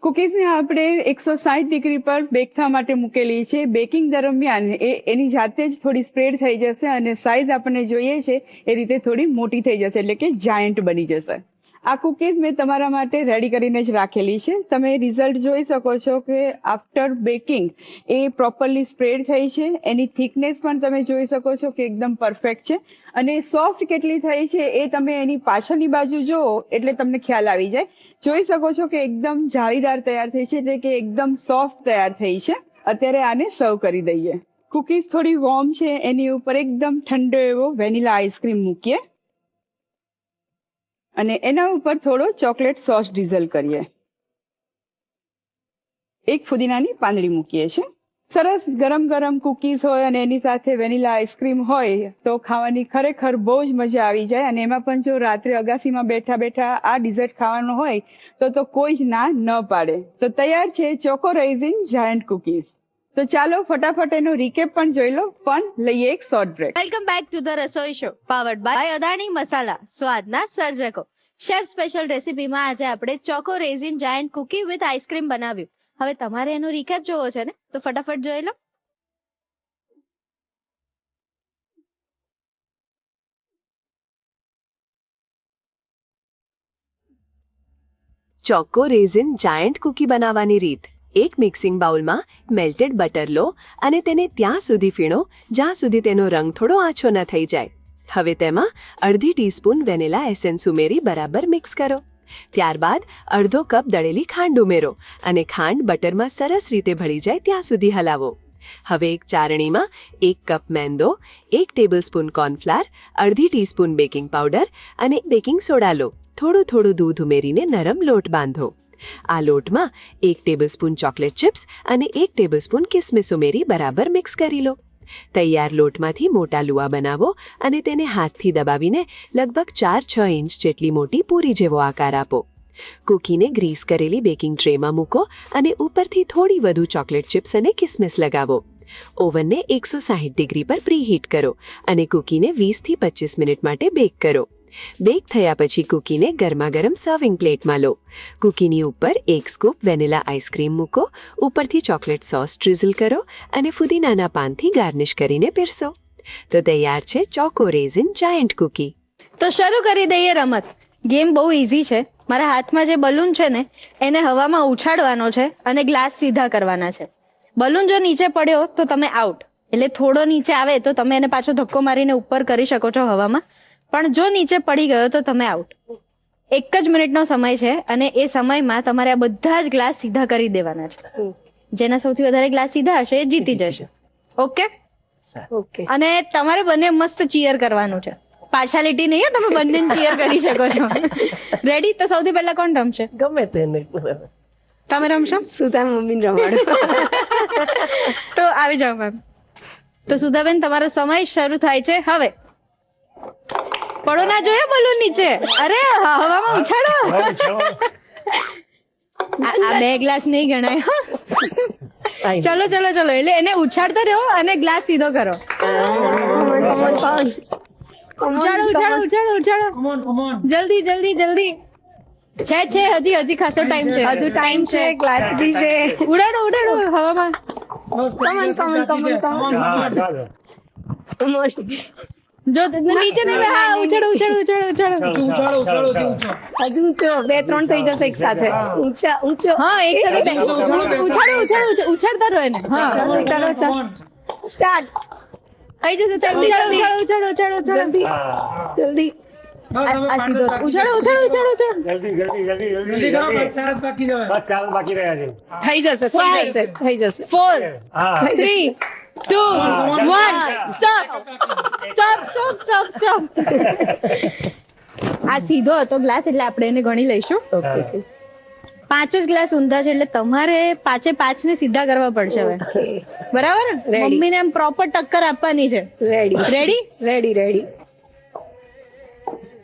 કુકીઝને આપણે 160 ડિગ્રી પર બેક થવા માટે મૂકેલી છે. બેકિંગ દરમિયાન એની જાતે જ થોડી સ્પ્રેડ થઈ જશે અને સાઈઝ આપણને જોઈએ છે એ રીતે થોડી મોટી થઈ જશે એટલે કે જાયન્ટ બની જશે. આ કુકીઝ મેં તમારા માટે રેડી કરીને જ રાખેલી છે. તમે રિઝલ્ટ જોઈ શકો છો કે આફ્ટર બેકિંગ એ પ્રોપરલી સ્પ્રેડ થઈ છે. એની થિકનેસ પણ તમે જોઈ શકો છો કે એકદમ પરફેક્ટ છે અને સોફ્ટ કેટલી થઈ છે એ તમે એની પાછળની બાજુ જુઓ એટલે તમને ખ્યાલ આવી જાય. જોઈ શકો છો કે એકદમ જાળીદાર તૈયાર થઈ છે એટલે કે એકદમ સોફ્ટ તૈયાર થઈ છે. અત્યારે આને સર્વ કરી દઈએ. કુકીઝ થોડી વોર્મ છે એની ઉપર એકદમ ઠંડો એવો વેનીલા આઈસ્ક્રીમ મૂકીએ અને એના ઉપર થોડો ચોકલેટ સોસ ડ્રીઝલ કરીએ. એક ફુદીનાની પાંદડી મૂકીએ છીએ. સરસ ગરમ ગરમ કુકીઝ હોય અને એની સાથે વેનીલા આઈસ્ક્રીમ હોય તો ખાવાની ખરેખર બહુ જ મજા આવી જાય અને એમાં પણ જો રાત્રે અગાસીમાં બેઠા બેઠા આ ડિઝર્ટ ખાવાનું હોય તો કોઈ જ ના ન પાડે. તો તૈયાર છે ચોકો રેઝિન જાયન્ટ કુકીઝ. તો ચાલો ફટાફટ એનો રીકેપ પણ જોઈ લો, પણ લઈએ એક short break. Welcome back to the Rasoi show powered by Adani Masala, સ્વાદના સર્જકો. શેફ સ્પેશિયલ રેસીપીમાં આજે આપણે choco raisin giant cookie with ice cream બનાવ્યું. હવે તમારે એનો રીકેપ જોવો છે ને તો ફટાફટ જોઈ લો. ચોકો રેઝિન જાયન્ટ કૂકી બનાવવાની રીત. એક મિક્સિંગ બાઉલમાં મેલ્ટેડ બટર લો અને તેને ત્યાં સુધી ફીણો જ્યાં સુધી તેનો રંગ થોડો આછો ન થઈ જાય. હવે તેમાં અડધી ટીસ્પૂન વેનીલા એસેન્સ ઉમેરી બરાબર મિક્સ કરો. ત્યારબાદ અડધો કપ દળેલી ખાંડ ઉમેરો અને ખાંડ બટરમાં સરસ રીતે ભળી જાય ત્યાં સુધી હલાવો. હવે એક ચારણીમાં 1 કપ મેંદો, 1 ટેબલસ્પૂન કોર્નફ્લાવર, અડધી ટીસ્પૂન બેકિંગ પાવડર અને બેકિંગ સોડા લો. થોડું થોડું દૂધ ઉમેરીને નરમ લોટ બાંધો. આ લોટમાં 1 ટેબલસ્પૂન ચોકલેટ ચિપ્સ અને 1 ટેબલસ્પૂન કિસમિસ ઉમેરી બરાબર મિક્સ કરી લો. તૈયાર લોટમાંથી મોટા લુઆ બનાવો અને તેને હાથથી દબાવીને લગભગ 4-6 ઇંચ જેટલી મોટી પૂરી જેવો આકાર આપો. કૂકીને ગ્રીસ કરેલી બેકિંગ ટ્રેમાં મૂકો અને ઉપરથી થોડી વધુ ચોકલેટ ચિપ્સ અને કિસમિસ લગાવો. ઓવનને 160 ડિગ્રી પર પ્રીહીટ કરો અને કૂકીને 20 થી 25 મિનિટ માટે બેક કરો. બેક થયા પછી કૂકીને ગરમાગરમ સર્વિંગ પ્લેટમાં લો. કૂકીની ઉપર 1 સ્કૂપ વેનીલા આઈસ્ક્રીમ મૂકો, ઉપરથી ચોકલેટ સોસ ડ્રિઝલ કરો અને ફુદીનાના પાનથી ગાર્નિશ કરીને પીરસો. તો તૈયાર છે ચોકો રેઝિન જાયન્ટ કૂકી. તો શરૂ કરી દઈએ રમત. ગેમ બહુ ઇઝી છે. મારા હાથમાં જે બલૂન છે ને એને હવામાં ઉછાળવાનો છે અને ગ્લાસ સીધા કરવાના છે. બલૂન જો નીચે પડ્યો તો તમે આઉટ, એટલે થોડો નીચે આવે તો તમે એને પાછો ધક્કો મારીને ઉપર કરી શકો છો હવામાં, પણ જો નીચે પડી ગયો તો તમે આઉટ. 1 જ મિનિટનો સમય છે અને એ સમયમાં તમારે આ બધા જ ગ્લાસ સીધા કરી દેવાના છે. જેના સૌથી વધારે ગ્લાસ સીધા હશે એ જીતી જશે. ઓકે? ઓકે. અને તમારે બંને મસ્ત ચીયર કરવાનું છે. પાર્શાલિટી નહીં, તમે બંને ચીયર કરી શકો છો. રેડી? તો સૌથી પહેલા કોણ રમશે? ગમે તેને તમે રમશો? સુધા મમ્મીને રમાડો. તો આવી જાઓ મેમ. તો સુધાબેન તમારો સમય શરૂ થાય છે હવે. પડો ના જોયા બલૂન નીચે. અરે હવામાં ઉછાળો. આ 2 ગ્લાસ નહીં ગણાય. આઈ. ચલો ચલો ચલો, એટલે એને ઉછાળતા રહો અને ગ્લાસ સીધો કરો. ઉછાળો ઉછાળો ઉછાળો ઉછાળો. જલ્દી જલ્દી જલ્દી. છે હજી ખાસો ટાઈમ છે. હજુ ટાઈમ છે, ગ્લાસ બી છે. ઉડાડો ઉડાડો હવામાં. જો નીચે નહીં, હા ઉછાળો ઉછાળો ઉછાળો ઉછાળો. હજુ ઊંચો 2-3 થઈ જશે એક સાથે. ઊંચો. હા એક સાથે ઉછાળો ઉછાળતા રહો એને. હા ચાલો સ્ટાર્ટ. થઈ જશે. ઉછાળો જલ્દી. આ સીધો ઉછાળો. જલ્દી કરો, 4 જ બાકી છે. બસ 4 બાકી રહ્યા છે. થઈ જશે. 4 હા 3 2 1 સ્ટોપ. આ સીધો હતો ગ્લાસ એટલે આપણે એને ગણી લઈશું. 5 જ ગ્લાસ ઊંધા છે એટલે તમારે 5 ને સીધા કરવા પડશે હવે. બરાબર? મમ્મીને એમ પ્રોપર ટક્કર આપવાની છે. રેડી?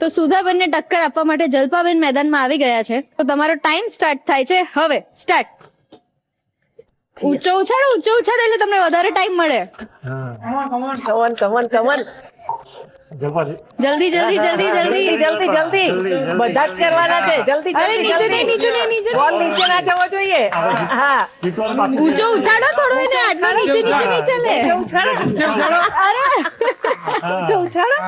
તો સુધાબેનને ટક્કર આપવા માટે જલ્પાબેન મેદાનમાં આવી ગયા છે. તો તમારો ટાઈમ સ્ટાર્ટ થાય છે હવે. સ્ટાર્ટ. ઊંચો ઉછાળો એટલે તમને વધારે ટાઈમ મળે. કમન જલ્દી બધા જ કરવાના છે. જલ્દી અરે નીચે બોલ નીચે ના જવો જોઈએ. હા ઊંચો ઉછાળો થોડો, એને આટલો નીચે નહીં ચાલે. અરે ઉછાળો.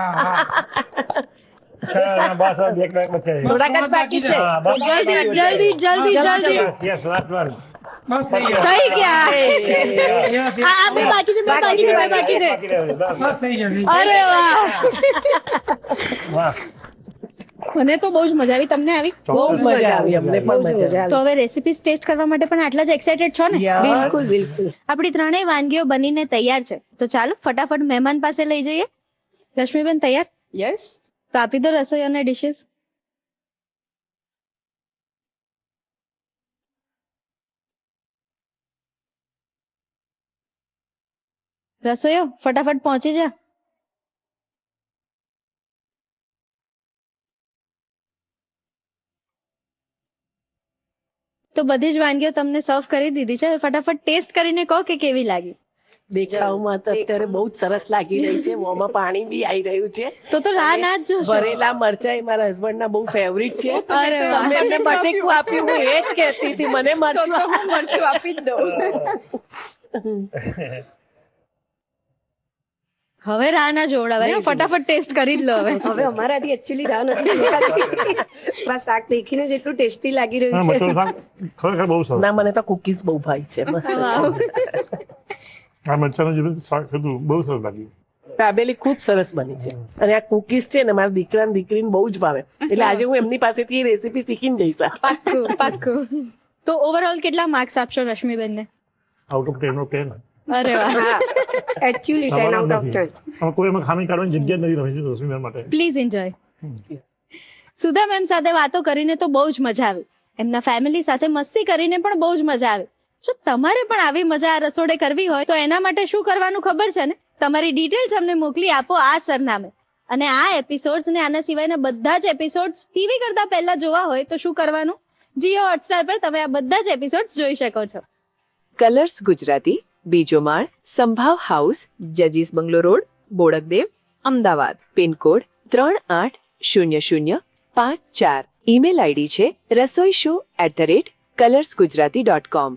બસ હવે એક મિનિટ બચે છે. થોડાક જ બાકી છે. હા, બસ. જલ્દી. Yes, last one. થઈ ગયા. આ બે બાકી છે. બાકી રહ્યું છે. બસ. અરે વાહ, વાહ. મને તો બહુ જ મજા આવી. તમને આવી? બહુ મજા આવી. અમને પણ મજા આવી. તો હવે રેસિપીઝ ટેસ્ટ કરવા માટે પણ આટલા જ એક્સાઇટેડ છો ને? Yes. બિલકુલ. આપણી 3 વાનગીઓ બનીને તૈયાર છે. તો ચાલો ફટાફટ મહેમાન પાસે લઈ જઈએ. રશ્મિબેન તૈયાર? યસ. તો આપી દો રસોઈ અને ડિશિસ. રસોઈઓ ફટાફટ પહોંચી જા. તો બધી જ વાનગીઓ તમને સર્વ કરી દીધી છે. હવે ફટાફટ ટેસ્ટ કરીને કહો કે કેવી લાગી. દેખાવમાં તો અત્યારે બહુ જ સરસ લાગી રહી છે. મોંમાં પાણી બી આવી રહ્યું છે. તો લા ના જ જોશો. ભરેલા મરચાં એ મારા હસબન્ડ ના બહુ ફેવરિટ છે. અરે વાહ. તમે એમને બટેકું આપ્યું, હું એ જ કહેતી હતી. મને મરચું આપી જ દઉં. હવે રાહ ના જોવડાવે. ફટાફટ ટેસ્ટ કરી જ લો હવે. હવે અમારાથી એકચ્યુઅલી રાહ નથી જોવાતી. બસ શાક દેખીને જ એટલું ટેસ્ટી લાગી હા, રહ્યું છે. મસાલો શાક ખરેખર બહુ સરસ. ના, મને તો કુકીઝ બહુ ભાઈ છે. મસ્ત. આ મરચાંનું જે શાક હતું બહુ સરસ લાગ્યું. દાબેલી ખૂબ સરસ બની છે. અને આ કુકીઝ છે ને મારા દીકરા દીકરીને બહુ જ ભાવે. એટલે આજે હું એમની પાસેથી એ રેસીપી શીખીને જઈશ. પાક્કું. તો ઓવરઓલ કેટલા માર્ક્સ આપશો રશ્મિબેનને? Out of 10 of 10. અરે વાહ. Actually 10 out of 10. આમાં કોઈ એમાં ખામી કાઢવાની જગ્યા જ નથી રમેશ રશ્મિબેન માટે. Please enjoy. સુધા મેમ સાથે વાતો કરીને તો બહુ જ મજા આવી. એમના ફેમિલી સાથે મસ્તી કરીને પણ બહુ જ મજા આવી. જો તમારે પણ આવી મજા આ રસોડે કરવી હોય તો એના માટે શું કરવાનું ખબર છે ને? તમારી ડિટેલ્સ અમને મોકલી આપો આ સરનામે. અને આ એપિસોડ્સ ને આના સિવાયના બધા જ એપિસોડ્સ ટીવી કરતા પહેલા જોવા હોય તો શું કરવાનું? જીઓ હોટસ્ટાર પર તમે આ બધા જ એપિસોડ્સ જોઈ શકો છો. કલર્સ ગુજરાતી, બીજો માળ, સંભાવ હાઉસ, જજીસ bungalow road, Bodakdev, Ahmedabad. Pincode 380054. Email ID છે rasoishow@colorsgujarati.com.